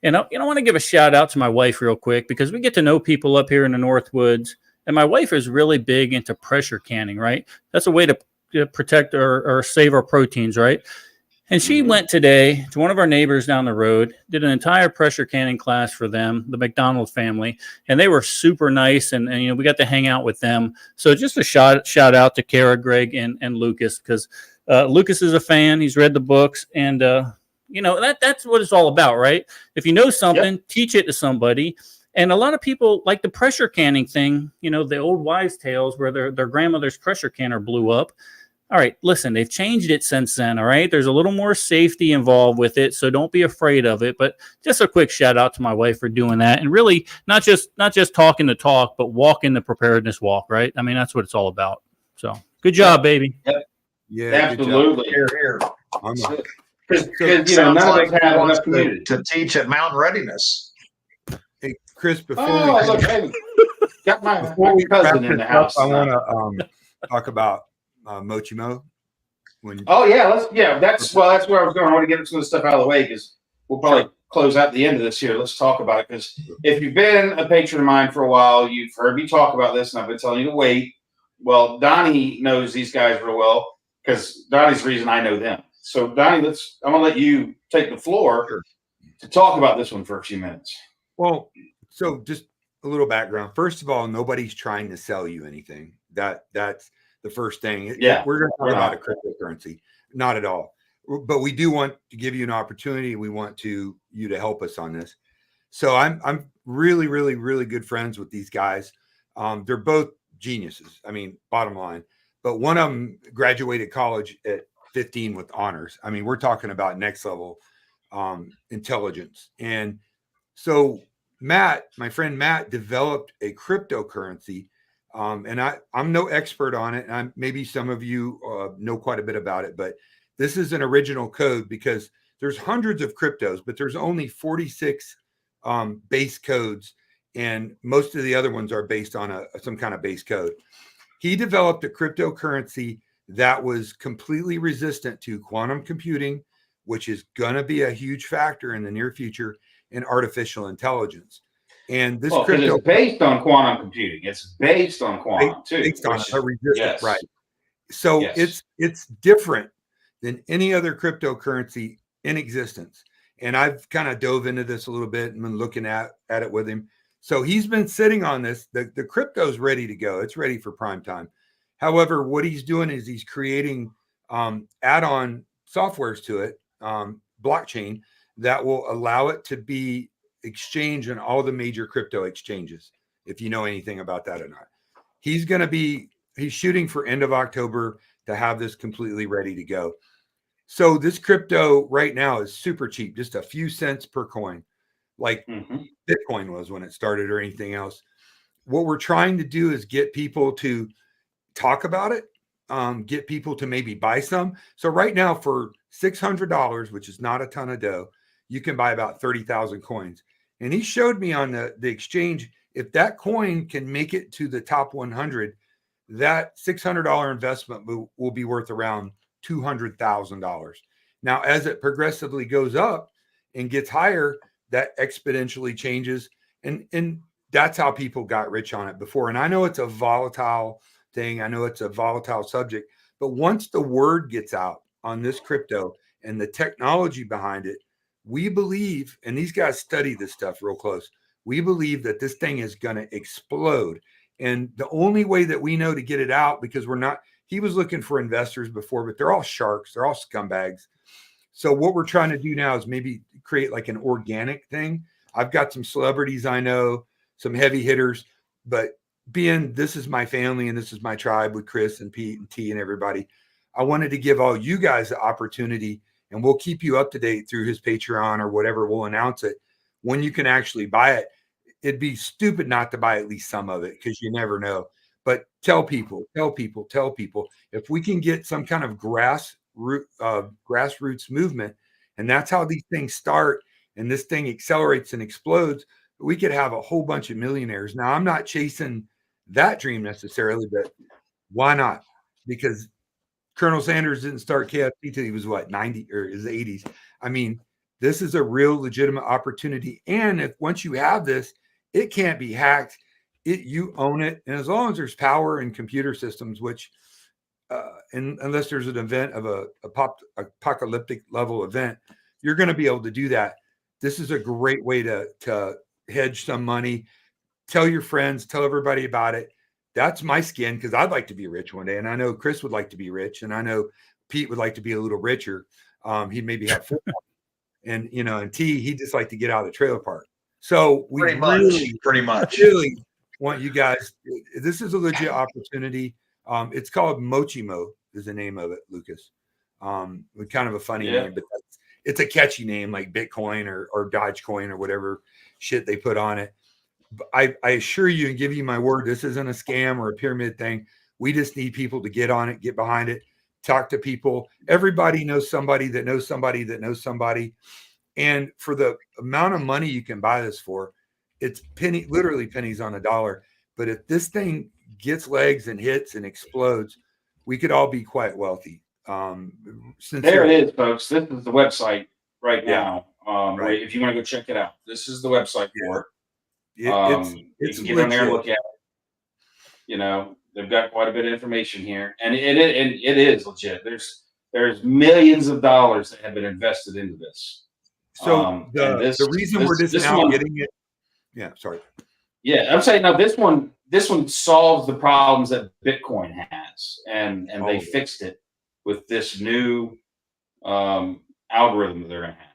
And I want to give a shout out to my wife real quick, because we get to know people up here in the Northwoods. And my wife is really big into pressure canning, right? That's a way to protect or save our proteins, right? And she went today to one of our neighbors down the road, did an entire pressure canning class for them, the McDonald family, and they were super nice. And you know, we got to hang out with them. So just a shout out to Kara, Greg, and Lucas, because Lucas is a fan. He's read the books, and you know, that's what it's all about, right? If you know something, teach it to somebody. And a lot of people like the pressure canning thing, you know, the old wives' tales where their grandmother's pressure canner blew up. All right, listen, they've changed it since then. All right, there's a little more safety involved with it, so don't be afraid of it. But just a quick shout out to my wife for doing that, and really not just talking the talk, but walking the preparedness walk. Right? I mean, that's what it's all about. So, good job, baby. Yeah, absolutely. Here. Because you know, none of us have enough community to teach at Mountain Readiness. Hey, Chris, before got my cousin in the house. I want to talk about Mochimo. That's where I was going. I want to get some of the stuff out of the way because we'll probably close out the end of this here. Let's talk about it, because if you've been a patron of mine for a while, you've heard me talk about this, and I've been telling you to wait. Well, Donnie knows these guys real well because Donnie's the reason I know them. So Donnie, I'm gonna let you take the floor to talk about this one for a few minutes. Well, so just a little background. First of all, nobody's trying to sell you anything. That's the first thing. Yeah, we're going to talk about a cryptocurrency, not at all. But we do want to give you an opportunity. We want you to help us on this. So I'm really, really, really good friends with these guys. They're both geniuses. I mean, bottom line. But one of them graduated college at 15 with honors. I mean, we're talking about next level intelligence. And so Matt, my friend Matt, developed a cryptocurrency. And I'm no expert on it. And maybe some of you know quite a bit about it, but this is an original code because there's hundreds of cryptos, but there's only 46 base codes. And most of the other ones are based on some kind of base code. He developed a cryptocurrency that was completely resistant to quantum computing, which is going to be a huge factor in the near future, and artificial intelligence. And this crypto is based on quantum computing. It's based on quantum too. Based on a resistance, right? So it's different than any other cryptocurrency in existence. And I've kind of dove into this a little bit and been looking at it with him. So he's been sitting on this. The crypto's ready to go. It's ready for prime time. However, what he's doing is he's creating add-on softwares to it, blockchain, that will allow it to be exchanged on all the major crypto exchanges, if you know anything about that or not. He's shooting for end of October to have this completely ready to go. So this crypto right now is super cheap, just a few cents per coin, like Bitcoin was when it started or anything else. What we're trying to do is get people to talk about it, get people to maybe buy some. So right now for $600, which is not a ton of dough, you can buy about 30,000 coins. And he showed me on the exchange, if that coin can make it to the top 100, that $600 investment will be worth around $200,000. Now, as it progressively goes up and gets higher, that exponentially changes. And that's how people got rich on it before. And I know it's a volatile thing. I know it's a volatile subject. But once the word gets out on this crypto and the technology behind it, we believe, and these guys study this stuff real close, we believe that this thing is going to explode. And the only way that we know to get it out, because he was looking for investors before, but they're all sharks. They're all scumbags. So what we're trying to do now is maybe create like an organic thing. I've got some celebrities I know, some heavy hitters, but being this is my family and this is my tribe with Chris and Pete and T and everybody, I wanted to give all you guys the opportunity, and we'll keep you up to date through his Patreon or whatever. We'll announce it when you can actually buy it. It'd be stupid not to buy at least some of it because you never know. But tell people. If we can get some kind of grassroots movement, and that's how these things start, and this thing accelerates and explodes, we could have a whole bunch of millionaires. Now, I'm not chasing that dream necessarily, but why not? Because Colonel Sanders didn't start KFC till he was 90 or his 80s. I mean, this is a real legitimate opportunity. And if once you have this, it can't be hacked. You own it. And as long as there's power and computer systems, which unless there's an event of a apocalyptic level event, you're going to be able to do that. This is a great way to hedge some money. Tell your friends, tell everybody about it. That's my skin, because I'd like to be rich one day. And I know Chris would like to be rich. And I know Pete would like to be a little richer. He'd maybe have 4. And, and T, he'd just like to get out of the trailer park. So we pretty much really want you guys. This is a legit opportunity. It's called Mochimo is the name of it, Lucas. With kind of a funny name, but it's a catchy name like Bitcoin or Dogecoin or whatever shit they put on it. I assure you and give you my word, this isn't a scam or a pyramid thing. We just need people to get on it, get behind it, talk to people. Everybody knows somebody that knows somebody that knows somebody. And for the amount of money you can buy this for, it's literally pennies on a dollar. But if this thing gets legs and hits and explodes, we could all be quite wealthy. There it is, folks. This is the website right now. Right. If you want to go check it out, this is the website for it. You can get on there and look at it. They've got quite a bit of information here, and it is legit. There's millions of dollars that have been invested into this. So the reason we're just now getting it. Yeah, sorry. Yeah, I'm saying, no, this one solves the problems that Bitcoin has, and they fixed it with this new algorithm that they're going to have.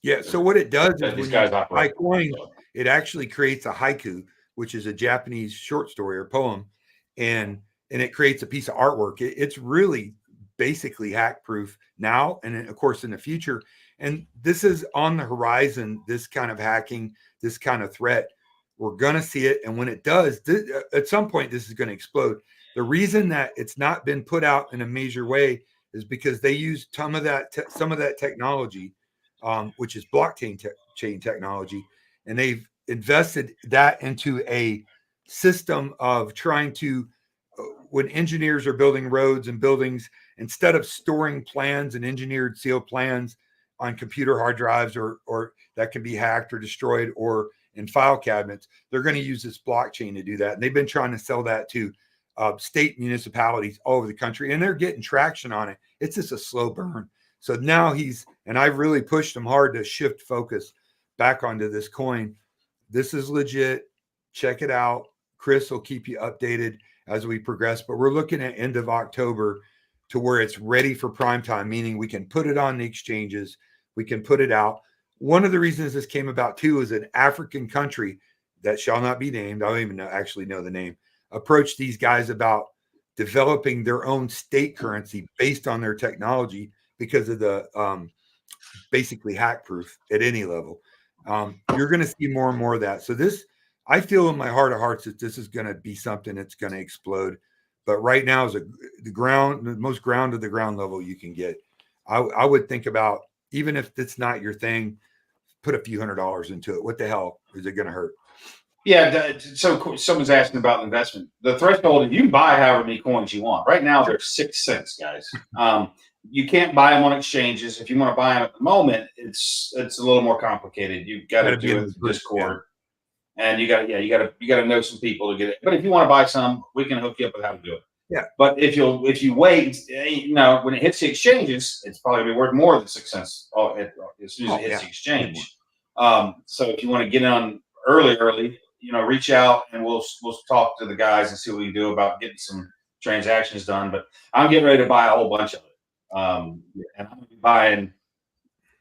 Yeah, so what it does is these guys operate coins, it actually creates a haiku, which is a Japanese short story or poem, and it creates a piece of artwork. It's really basically hack proof now, and of course in the future. And this is on the horizon, this kind of hacking, this kind of threat. We're going to see it. And when it does, at some point, this is going to explode. The reason that it's not been put out in a major way is because they use some of that technology, which is blockchain chain technology. And they've invested that into a system of trying to, when engineers are building roads and buildings, instead of storing plans and engineered sealed plans on computer hard drives or that can be hacked or destroyed or in file cabinets, they're going to use this blockchain to do that. And they've been trying to sell that to state municipalities all over the country, and they're getting traction on it. It's just a slow burn. So now I've really pushed them hard to shift focus back onto this coin. This is legit. Check it out. Chris will keep you updated as we progress, but we're looking at end of October to where it's ready for prime time, meaning we can put it on the exchanges. We can put it out. One of the reasons this came about too is an African country that shall not be named, I don't even actually know the name, approached these guys about developing their own state currency based on their technology because of the basically hack proof at any level. You're going to see more and more of that. So this, I feel in my heart of hearts that this is going to be something that's going to explode. But right now is the most ground to the ground level you can get. I would think about, even if it's not your thing, put a few $100s into it. What the hell is it going to hurt? Yeah. So someone's asking about investment. The threshold, you can buy however many coins you want. Right now, they're 6 cents, guys. You can't buy them on exchanges. If you want to buy them at the moment, it's a little more complicated. You've got to do it in Discord, and you got to know some people to get it. But if you want to buy some, we can hook you up with how to do it. Yeah. But if you wait, when it hits the exchanges, it's probably gonna be worth more than 6 cents as soon as it hits the exchange. So if you want to get on early, reach out and we'll talk to the guys and see what we can do about getting some transactions done. But I'm getting ready to buy a whole bunch of it. And I'm going to be buying.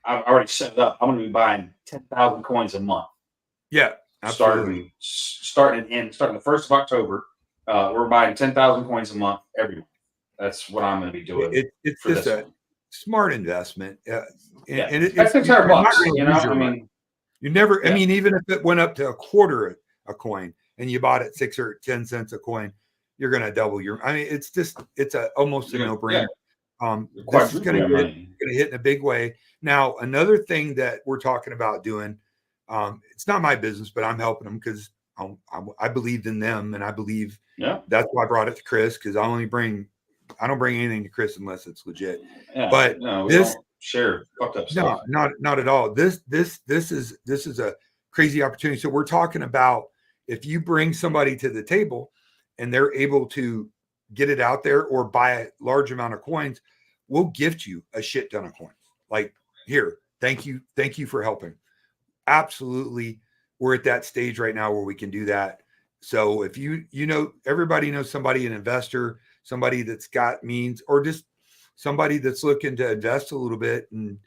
I've already set it up. I'm going to be buying 10,000 coins a month. Yeah, absolutely. Starting the 1st of October. We're buying 10,000 coins a month every month. That's what I'm going to be doing. It's just a smart investment. That's $600. You never. I mean, even if it went up to a quarter a coin and you bought it 6 or 10 cents a coin, you're going to double your. I mean, it's almost a no-brainer. This is going to hit in a big way. Now, another thing that we're talking about doing, it's not my business, but I'm helping them because I believed in them, and I believe that's why I brought it to Chris, because I don't bring anything to Chris unless it's legit. Yeah, but this share fucked up stuff. No, not at all. This is a crazy opportunity. So we're talking about if you bring somebody to the table and they're able to get it out there or buy a large amount of coins, we'll gift you a shit ton of coins. Like, here, thank you for helping. Absolutely, we're at that stage right now where we can do that. So if everybody knows somebody, an investor, somebody that's got means, or just somebody that's looking to invest a little bit and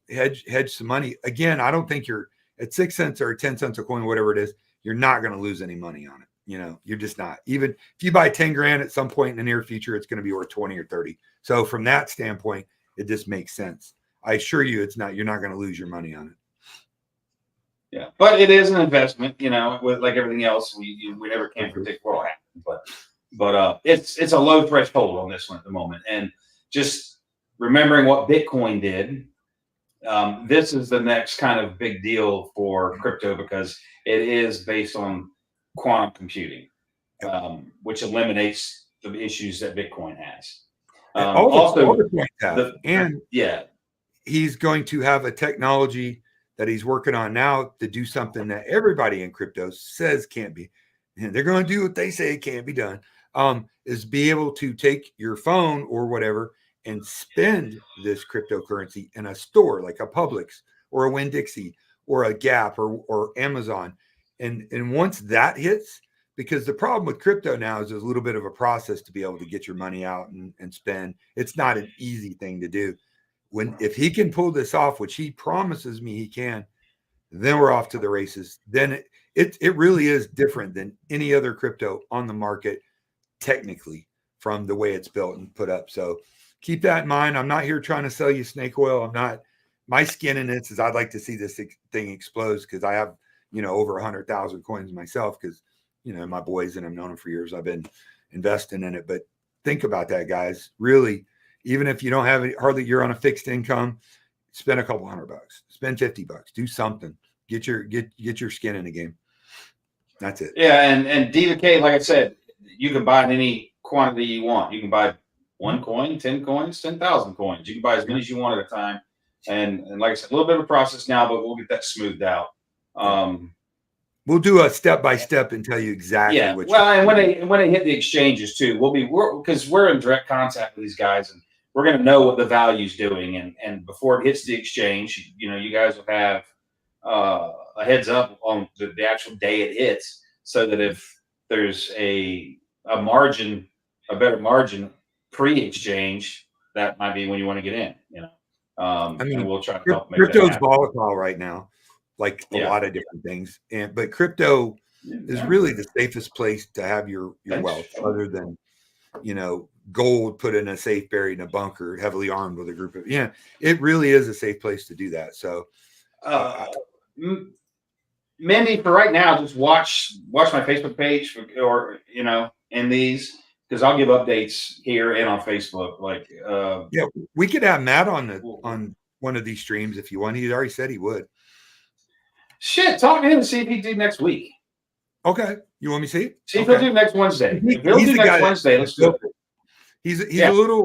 hedge some money. Again, I don't think you're at 6 cents or 10 cents a coin, whatever it is, you're not going to lose any money on it. You're just not. Even if you buy 10 grand at some point in the near future, it's going to be worth 20 or 30. So from that standpoint, it just makes sense. I assure you, you're not going to lose your money on it. Yeah, but it is an investment, with like everything else. We never can predict what will happen, but it's a low threshold on this one at the moment. And just remembering what Bitcoin did, this is the next kind of big deal for crypto because it is based on quantum computing, which eliminates the issues that Bitcoin has. All the coins have. He's going to have a technology that he's working on now to do something that everybody in crypto says can't be. And they're going to do what they say can't be done, is be able to take your phone or whatever and spend this cryptocurrency in a store like a Publix or a Winn-Dixie or a Gap or Amazon. And once that hits, because the problem with crypto now is there's a little bit of a process to be able to get your money out and spend. It's not an easy thing to do. If he can pull this off, which he promises me he can, then we're off to the races. Then it really is different than any other crypto on the market, technically, from the way it's built and put up. So keep that in mind. I'm not here trying to sell you snake oil. My skin in this is I'd like to see this thing explode because I have, over 100,000 coins myself because, my boys and I've known them for years. I've been investing in it. But think about that, guys. Really, even if you don't have hardly, you're on a fixed income, spend a couple $100, spend $50, do something, get your skin in the game. That's it. Yeah. And DVK, like I said, you can buy in any quantity you want. You can buy 1 coin, 10 coins, 10,000 coins. You can buy as many as you want at a time. And like I said, a little bit of a process now, but we'll get that smoothed out. We'll do a step-by-step and tell you exactly. Yeah. And when they hit the exchanges too, because we're in direct contact with these guys and we're going to know what the value's doing. And before it hits the exchange, you guys will have a heads up on the actual day it hits so that if there's a margin, a better margin pre-exchange, that might be when you want to get in, and we'll try to help make crypto's volatile right now, like a lot of different things. But crypto is really the safest place to have your wealth other than, gold put in a safe, buried in a bunker, heavily armed with a group of, it really is a safe place to do that. So, Mindy, for right now, just watch my Facebook page or, in these, because I'll give updates here and on Facebook. Like, we could have Matt on one of these streams if you want. He already said he would. Shit, talk to him and see if he do next week. Okay, you want me to see? See if he'll do next Wednesday. If he'll do next Wednesday, let's do it. He's a little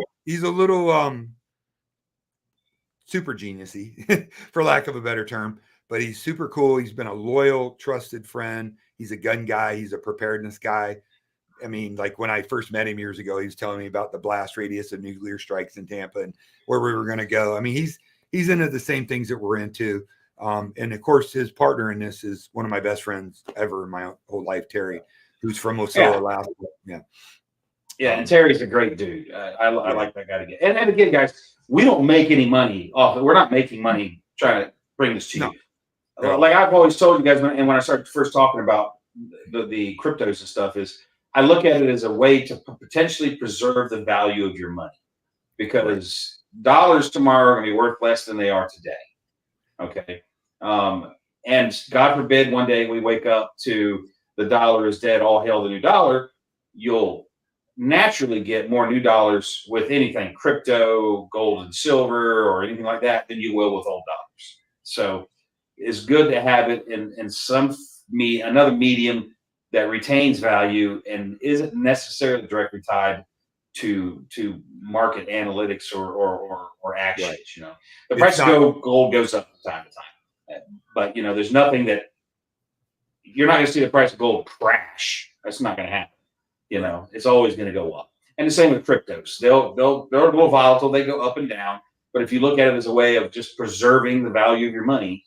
super geniusy, for lack of a better term, but he's super cool. He's been a loyal, trusted friend. He's a gun guy. He's a preparedness guy. I mean, like when I first met him years ago, he was telling me about the blast radius of nuclear strikes in Tampa and where we were going to go. I mean, he's into the same things that we're into. And of course, his partner in this is one of my best friends ever in my whole life, Terry, who's from Osceola, Alaska. Yeah, and Terry's a great dude. I like that guy to get. And again, guys, we don't make any money off it. We're not making money trying to bring this to you. Like I've always told you guys, when I started first talking about the cryptos and stuff, is I look at it as a way to potentially preserve the value of your money, because dollars tomorrow are going to be worth less than they are today. Okay. And God forbid one day we wake up to the dollar is dead, all hail the new dollar. You'll naturally get more new dollars with anything crypto, gold and silver, or anything like that than you will with old dollars. So it's good to have it in another medium that retains value and isn't necessarily directly tied to market analytics or actions. Right. The price of gold goes up from time to time, but there's nothing that you're not going to see the price of gold crash. That's not going to happen. It's always going to go up. And the same with cryptos. They're a little volatile. They go up and down. But if you look at it as a way of just preserving the value of your money,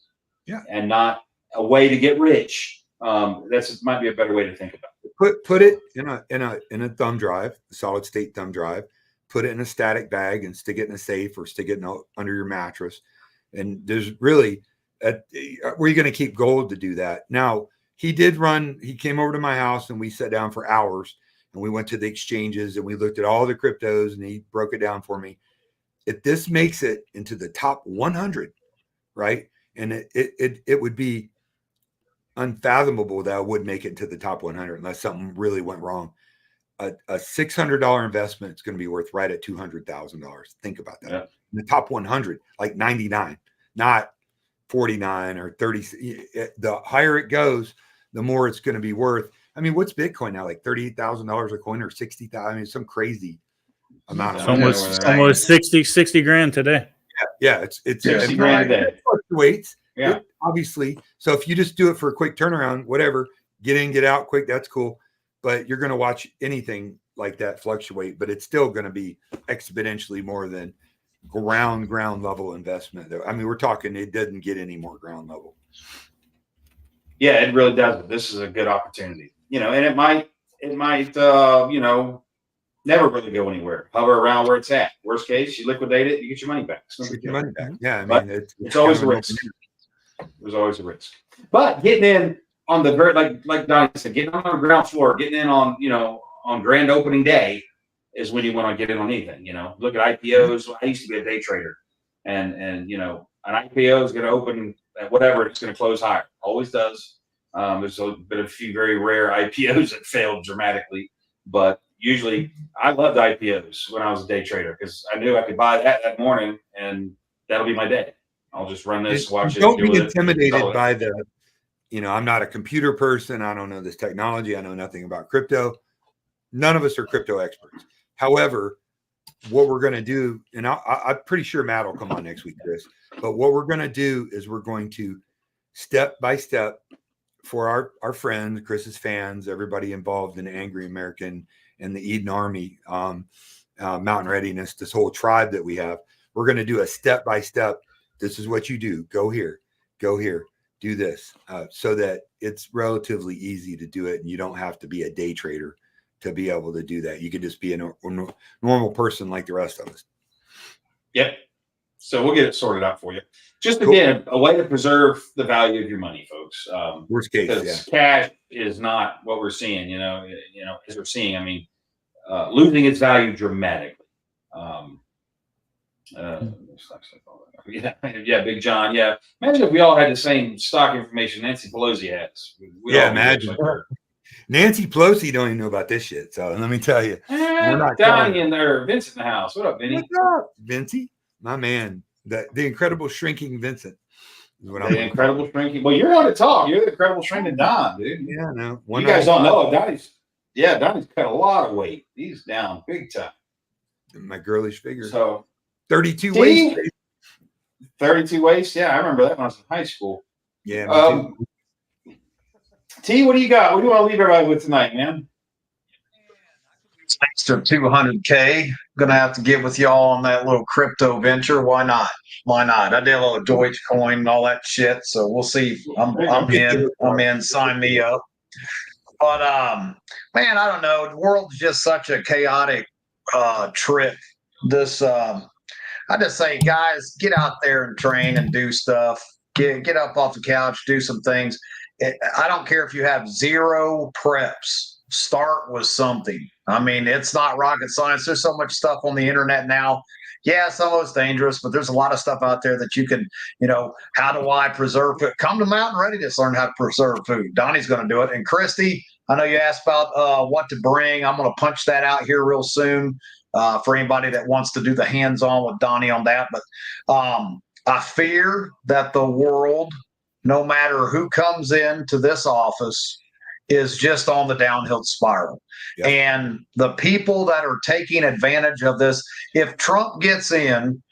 and not a way to get rich, that's might be a better way to think about it. Put it in a thumb drive, a solid state thumb drive. Put it in a static bag and stick it in a safe or stick it under your mattress. And there's really, where are you going to keep gold to do that? Now, he came over to my house and we sat down for hours and we went to the exchanges and we looked at all the cryptos and he broke it down for me. If this makes it into the top 100, right? And it would be unfathomable that I would make it to the top 100 unless something really went wrong. A $600 investment is going to be worth right at $200,000. Think about that. Yeah. In the top 100, like 99, not 49 or 30. The higher it goes, the more it's going to be worth. I mean, what's Bitcoin now? Like $38,000 a coin or 60,000? I mean, some crazy amount of money. Almost 60 grand today. Yeah, it's 60 grand a day. It fluctuates. Yeah, obviously. So if you just do it for a quick turnaround, whatever, get in, get out quick, that's cool. But you're going to watch anything like that fluctuate, but it's still going to be exponentially more than ground level investment. I mean, we're talking, it doesn't get any more ground level. Yeah, it really doesn't. This is a good opportunity, and it might, never really go anywhere. Hover around where it's at. Worst case, you liquidate it, you get your money back. Get your money back. Yeah, I mean, it's always a risk. There's always a risk. But getting in on the like Donnie said, getting on the ground floor, getting in on on grand opening day is when you want to get in on anything. Look at IPOs. I used to be a day trader, and an IPO is going to open at whatever, it's going to close higher. Always does. There's been a few very rare IPOs that failed dramatically, but usually I loved IPOs when I was a day trader because I knew I could buy that morning and that'll be my day. I'll just run this, watch it. Don't be intimidated by I'm not a computer person. I don't know this technology. I know nothing about crypto. None of us are crypto experts. However, what we're going to do, and I'm pretty sure Matt will come on next week, Chris, but what we're going to do is we're going to step by step for our friends, Chris's fans, everybody involved in the Angery American and the Eden Army, Mountain Readiness, this whole tribe that we have. We're going to do a step by step. This is what you do. Go here, do this, so that it's relatively easy to do it. And you don't have to be a day trader to be able to do that. You could just be a normal person like the rest of us. Yep. So we'll get it sorted out for you. Just again, a way to preserve the value of your money, folks. Worst case, cash is not what we're seeing. As we're seeing, I mean, losing its value dramatically. Yeah, Big John. Yeah, imagine if we all had the same stock information Nancy Pelosi has. Imagine. Nancy Pelosi don't even know about this shit. So let me tell you, we're not Donnie in there, Vincent in the house. What up, Vinny? What's up, Vincey? My man, the incredible shrinking Vincent. Is what the incredible shrinking. Well, you're on to talk. You're the incredible shrinking Don, dude. Yeah, no. You guys don't know Donnie's. Yeah, Donnie's cut a lot of weight. He's down big time. My girlish figure. So 32 waist. 32 waist. Yeah, I remember that when I was in high school. Yeah. T, what do you got? What do you want to leave everybody with tonight, man? Extra 200K. Gonna have to get with y'all on that little crypto venture. Why not? I did a little Dogecoin and all that shit. So we'll see. I'm in. Sign me up. But man, I don't know. The world's just such a chaotic trip. I just say, guys, get out there and train and do stuff. Get up off the couch, do some things. I don't care if you have zero preps. Start with something. I mean, it's not rocket science. There's so much stuff on the internet now. Yeah, some of it's dangerous, but there's a lot of stuff out there that you can, how do I preserve food? Come to Mountain Readiness, learn how to preserve food. Donnie's going to do it. And Christy, I know you asked about what to bring. I'm going to punch that out here real soon for anybody that wants to do the hands-on with Donnie on that. But I fear that the world, no matter who comes into this office, is just on the downhill spiral. Yep. And the people that are taking advantage of this, if Trump gets in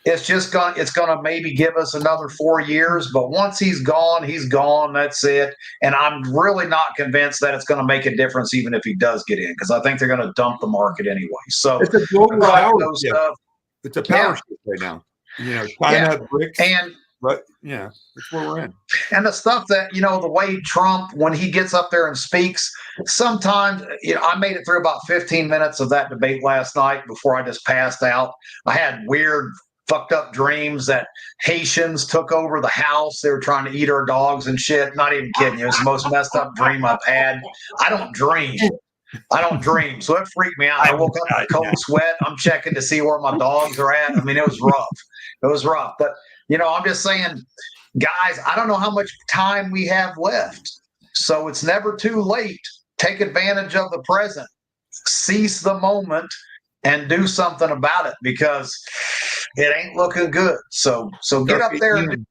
it's gonna maybe give us another 4 years, but once he's gone, that's it. And I'm really not convinced that it's gonna make a difference even if he does get in, because I think they're gonna dump the market anyway. So It's a global power shift. stuff. It's a power shift right now. China, BRICS, and but that's where we're in. And the stuff that, the way Trump, when he gets up there and speaks, sometimes, I made it through about 15 minutes of that debate last night before I just passed out. I had weird, fucked up dreams that Haitians took over the house. They were trying to eat our dogs and shit. Not even kidding you. It was the most messed up dream I've had. I don't dream. So it freaked me out. I woke up in a cold sweat. I'm checking to see where my dogs are at. I mean, it was rough. But, I'm just saying, guys, I don't know how much time we have left. So it's never too late. Take advantage of the present. Seize the moment and do something about it, because it ain't looking good. So get up there and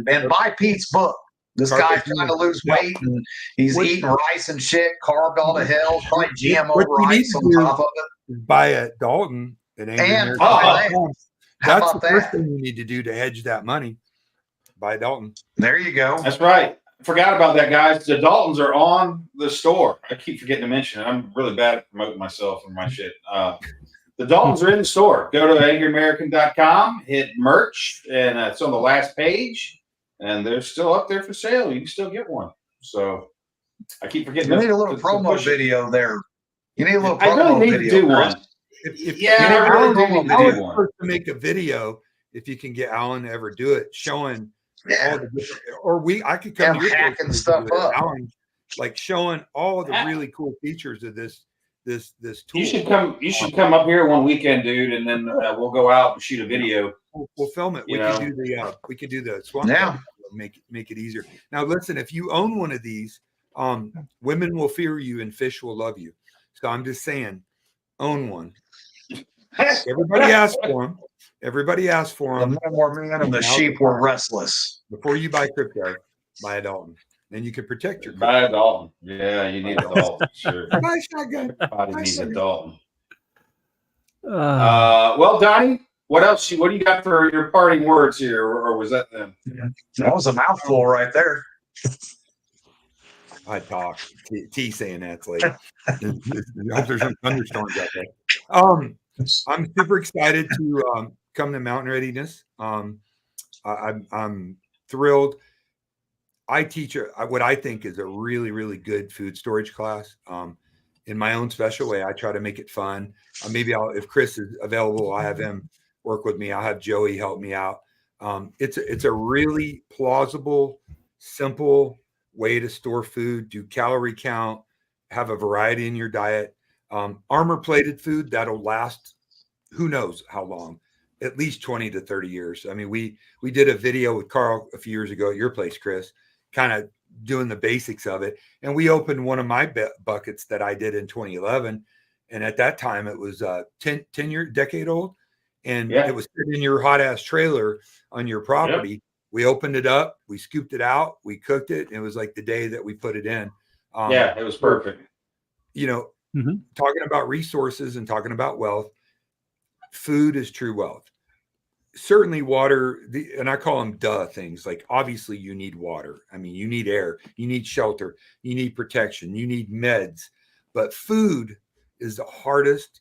buy Pete's book. This guy's trying to lose weight, and he's eating rice and shit, carved all to hell, probably GMO rice on top of it. Buy a Dalton at Angery. That's the first thing you need to do to hedge that money. Buy Dalton. There you go. That's right. Forgot about that, guys. The Daltons are on the store. I keep forgetting to mention it. I'm really bad at promoting myself and my shit. The Daltons are in the store. Go to angryamerican.com, hit merch, and it's on the last page. And they're still up there for sale. You can still get one. So I keep forgetting. You need a little promo video there. You need a little promo video. I really need to do one. I really do need to do one. To make a video, if you can get Alan to ever do it, showing all the different, or I could come to your hacking stuff up, Alan, like showing all the really cool features of this tool. You should come up here one weekend, dude, and then we'll go out and shoot a video. We'll film it. We can do the swamp. Yeah. Make it easier. Now, listen, if you own one of these, women will fear you and fish will love you. So I'm just saying, own one. Everybody asked for them. The men were men and the sheep were restless. Before you buy crypto, buy a Dalton. Then you can protect your crypto. Buy a Dalton. Yeah, you need a Dalton. Sure. Buy a shotgun. Everybody needs a Dalton. Well, Donnie, what else? What do you got for your parting words here, or was that them? That was a mouthful right there. I talk. T saying that's like there's some thunderstorms out there. I'm super excited to come to Mountain Readiness. I'm thrilled. I teach what I think is a really, really good food storage class. In my own special way, I try to make it fun. Maybe if Chris is available, I'll have him work with me. I'll have Joey help me out. It's a really plausible, simple way to store food, do calorie count, have a variety in your diet. Armor plated food that'll last who knows how long, at least 20 to 30 years. I mean, we did a video with Carl a few years ago at your place, Chris, kind of doing the basics of it. And we opened one of my buckets that I did in 2011. And at that time it was 10 decade old. And it was sitting in your hot ass trailer on your property. Yep. We opened it up, we scooped it out, we cooked it. And it was like the day that we put it in. It was perfect. Talking about resources and talking about wealth, food is true wealth. Certainly water, and I call them things. Like, obviously you need water. I mean, you need air, you need shelter, you need protection, you need meds. But food is the hardest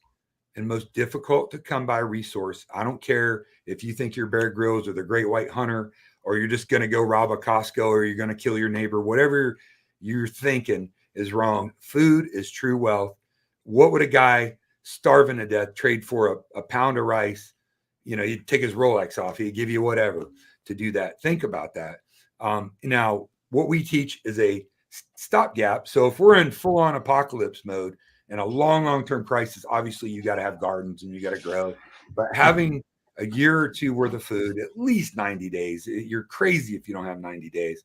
and most difficult to come by resource. I don't care if you think you're Bear Grylls or the Great White Hunter, or you're just going to go rob a Costco, or you're going to kill your neighbor. Whatever you're thinking is wrong. Food is true wealth. What would a guy starving to death trade for a pound of rice? He'd take his Rolex off. He'd give you whatever to do that. Think about that. Now, what we teach is a stopgap. So if we're in full-on apocalypse mode and a long-term crisis, obviously you got to have gardens and you got to grow. But having a year or two worth of food, at least 90 days, you're crazy if you don't have 90 days.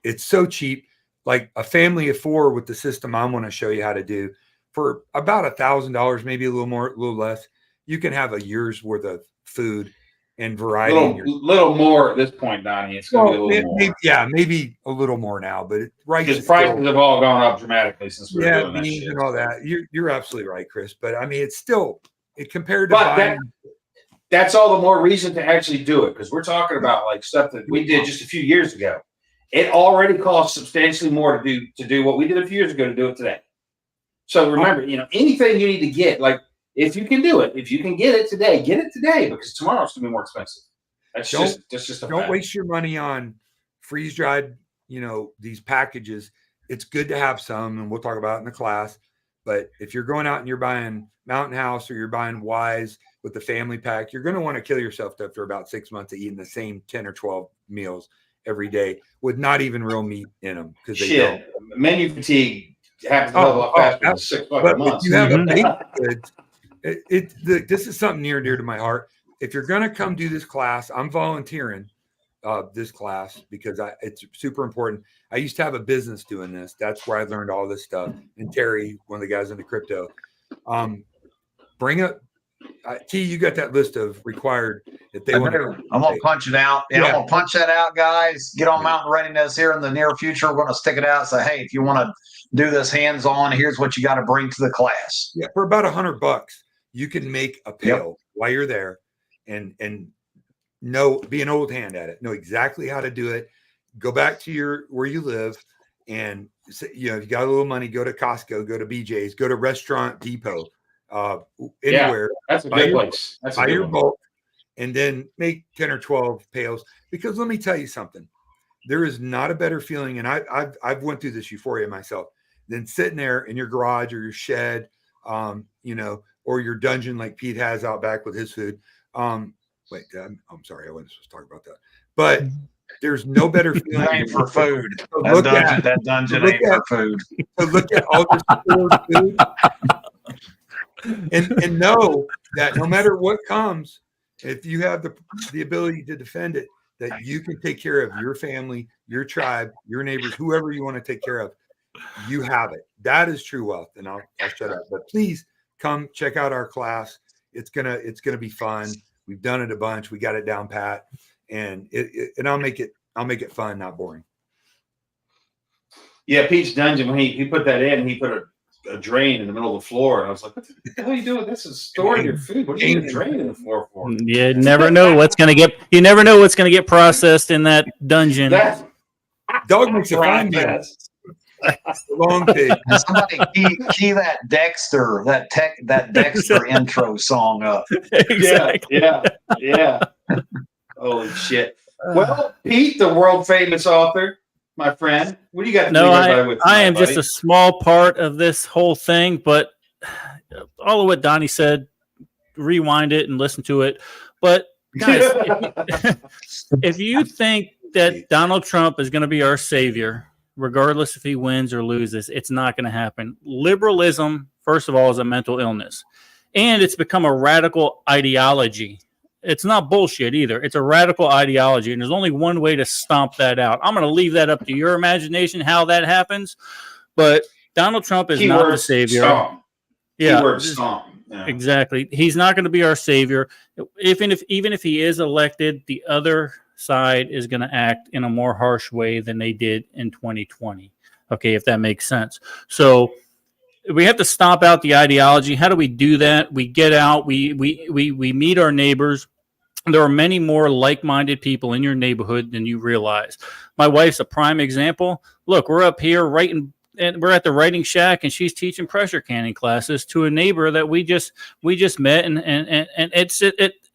It's so cheap. Like a family of 4 with the system I'm going to show you how to do, for about $1,000, maybe a little more, a little less, you can have a year's worth of food and variety. Little more at this point, Donnie. It's going to be a little more. Maybe a little more now, but because prices have all gone up dramatically since we're doing that shit. And all that. You're absolutely right, Chris. But I mean, it's still compared to buying. that's all the more reason to actually do it, because we're talking about like stuff that we did just a few years ago. It already costs substantially more to do what we did a few years ago to do it today. So remember, anything you need to get, like if you can do it, if you can get it today, because tomorrow it's gonna be more expensive. That's just a don't fact. waste your money on freeze dried, these packages. It's good to have some, and we'll talk about it in the class. But if you're going out and you're buying Mountain House or you're buying Wise with the family pack, you're going to want to kill yourself after about 6 months of eating the same 10 or 12 meals every day with not even real meat in them, because they don't. Menu fatigue happens a lot faster than 6 fucking months. If you have a baked goods, this is something near and dear to my heart. If you're going to come do this class, I'm volunteering this class because it's super important. I used to have a business doing this. That's where I learned all this stuff. And Terry, one of the guys into crypto, bring up T. You got that list of required that they want. I'm gonna punch it out. Yeah, I'm gonna punch that out, guys. Get on Mountain Readiness here in the near future. We're gonna stick it out and say, hey, if you want to do this hands-on, here's what you got to bring to the class. Yeah, for about $100, you can make a pail while you're there, and be an old hand at it. Know exactly how to do it. Go back to where you live, and if you got a little money, go to Costco, go to BJ's, go to Restaurant Depot, anywhere. That's a good place. That's buy your bulk, and then make 10 or 12 pails. Because let me tell you something, there is not a better feeling, and I've went through this euphoria myself, than sitting there in your garage or your shed, or your dungeon like Pete has out back with his food. I'm sorry, I wasn't supposed to talk about that, but there's no better feeling ain't for food. That dungeon ain't for food. So look at all this food and know that no matter what comes, if you have the ability to defend it, that you can take care of your family, your tribe, your neighbors, whoever you want to take care of. You have it. That is true wealth. And I'll shut up. But please come check out our class. It's gonna be fun. We've done it a bunch. We got it down pat, and I'll make it fun, not boring. Yeah, Pete's dungeon, when he put that in, he put a drain in the middle of the floor, and I was like, "What the hell are you doing? This is storing your food. What are you need a drain in the floor for?" You never know what's gonna get processed in that dungeon. Dog makes a fine mess. Long pig. Somebody key that Dexter intro song up. Exactly. Yeah. Holy shit. Well, Pete, the world famous author, my friend, what do you got to No, with I am buddy? just a small part of this whole thing, but all of what Donnie said, rewind it and listen to it. But guys, if you think that Donald Trump is going to be our savior, regardless if he wins or loses, it's not going to happen. Liberalism, first of all, is a mental illness, and it's become a radical ideology. It's not bullshit either. It's a radical ideology, and there's only one way to stomp that out. I'm going to leave that up to your imagination how that happens, but Donald Trump is not the savior. Stomp. Yeah, keyword stomp. Yeah. Exactly. He's not going to be our savior. Even if he is elected, the other side is going to act in a more harsh way than they did in 2020. Okay, if that makes sense. So we have to stomp out the ideology. How do we do that? We get out. We meet our neighbors. There are many more like-minded people in your neighborhood than you realize. My wife's a prime example. Look, we're up here writing, and we're at the writing shack, and she's teaching pressure canning classes to a neighbor that we just met, and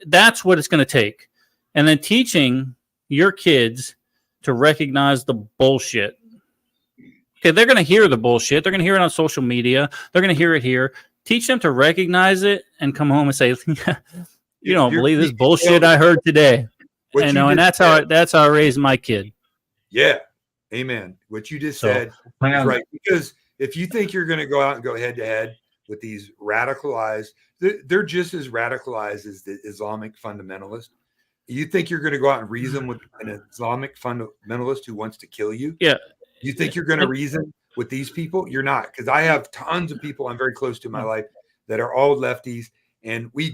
that's what it's going to take. And then teaching your kids to recognize the bullshit. Okay, they're going to hear the bullshit. They're going to hear it on social media. They're going to hear it here. Teach them to recognize it and come home and say, "You don't believe this bullshit I heard today." And that's how I raised my kid. Yeah, amen. What you just said is right. Because if you think you're going to go out and go head to head with these radicalized, they're just as radicalized as the Islamic fundamentalist. You think you're going to go out and reason with an Islamic fundamentalist who wants to kill you? Yeah. You think you're going to reason with these people? You're not, because I have tons of people I'm very close to in my life that are all lefties, and we're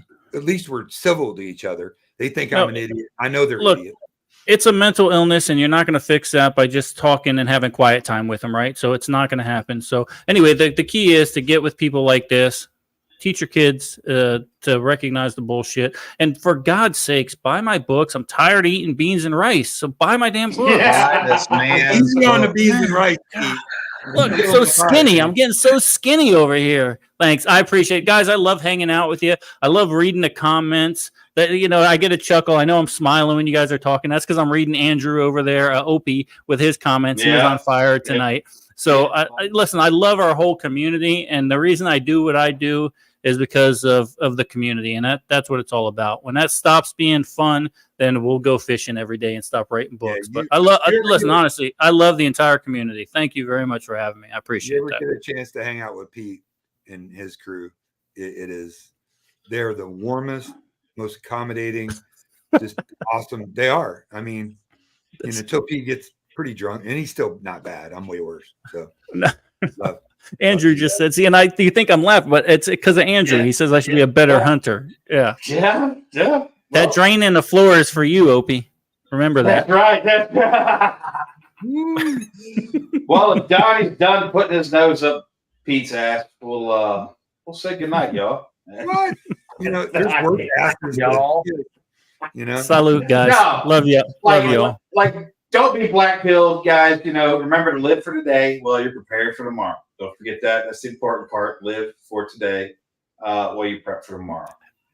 civil to each other. They think I'm an idiot. I know they're idiots. It's a mental illness, and you're not going to fix that by just talking and having quiet time with them, right? So it's not going to happen. So anyway, the key is to get with people like this teach your kids to recognize the bullshit. And for God's sakes, buy my books. I'm tired of eating beans and rice, so buy my damn books. Buy this man's Easy on the book. beans and rice, Pete. Look, I'm so skinny. I'm getting so skinny over here. Thanks. I appreciate it. Guys, I love hanging out with you. I love reading the comments. That, you know, I get a chuckle. I know I'm smiling when you guys are talking. That's because I'm reading Andrew over there, Opie, with his comments. He was on fire tonight. So, listen, I love our whole community. And the reason I do what I do is because of the community. And that's what it's all about. When that stops being fun, then we'll go fishing every day and stop writing books. But listen, honestly, I love the entire community. Thank you very much for having me. I appreciate that. You ever get a chance to hang out with Pete and his crew? They're the warmest, most accommodating, just awesome. They are. I mean, until Pete gets pretty drunk, and he's still not bad. I'm way worse. So, Andrew just said, see, and you think I'm laughing, but it's because of Andrew. He says I should be a better hunter. Yeah. That drain in the floor is for you, Opie. Remember that. That's right. Well, if Donnie's done putting his nose up Pete's ass, we'll say goodnight, y'all. What? You know, there's worse asses, y'all. You know, salute, guys. No, love you. Love you all. Like, don't be black-pilled, guys. You know, remember to live for today while you're prepared for tomorrow. Don't forget that. That's the important part. Live for today while you prep for tomorrow.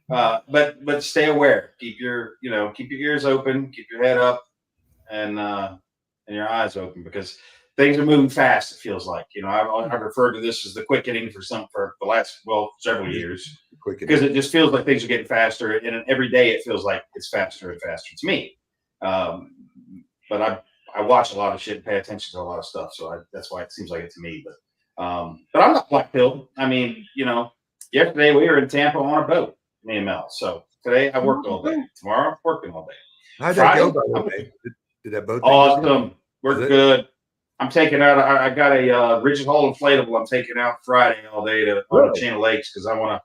But stay aware. Keep your ears open, keep your head up, and your eyes open, because things are moving fast. It feels like, you know, I've referred to this as the quickening for the last several years, because it just feels like things are getting faster, and every day it feels like it's faster and faster to me. But I watch a lot of shit and pay attention to a lot of stuff, so that's why it seems like it to me. But I'm not black-pilled. I mean, you know, yesterday we were in Tampa on a boat, me and Mel. So today I worked all day. Tomorrow I'm working all day. How'd that go, by the way? Did that boat? Awesome. We're good. I'm taking out. I got a rigid hull inflatable. I'm taking out Friday all day on the chain of lakes, because I want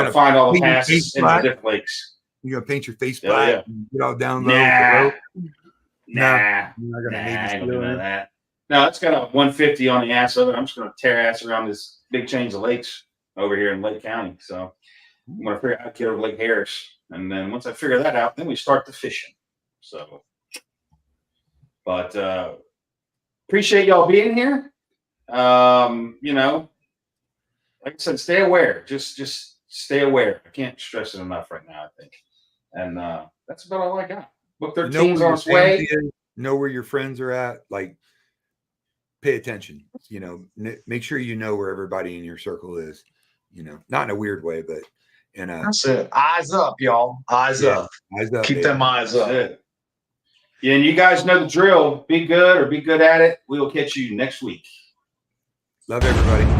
to find all the passes in the different lakes. You gonna paint your face black? And get all down low. Nah. You're not gonna do that. No, it's got a 150 on the ass of it. I'm just gonna tear ass around this big chains of lakes over here in Lake County. So I'm gonna figure out how to get over Lake Harris, and then once I figure that out, then we start the fishing. So, but appreciate y'all being here. You know, like I said, stay aware. Just stay aware. I can't stress it enough right now, I think. And that's about all I got. Book 13's on its way. Know where your friends are at. Like, pay attention. You know, make sure you know where everybody in your circle is. You know, not in a weird way, but that's it. Eyes up, y'all. Eyes up. Eyes up. Keep them eyes up. Yeah, and you guys know the drill. Be good or be good at it. We will catch you next week. Love everybody.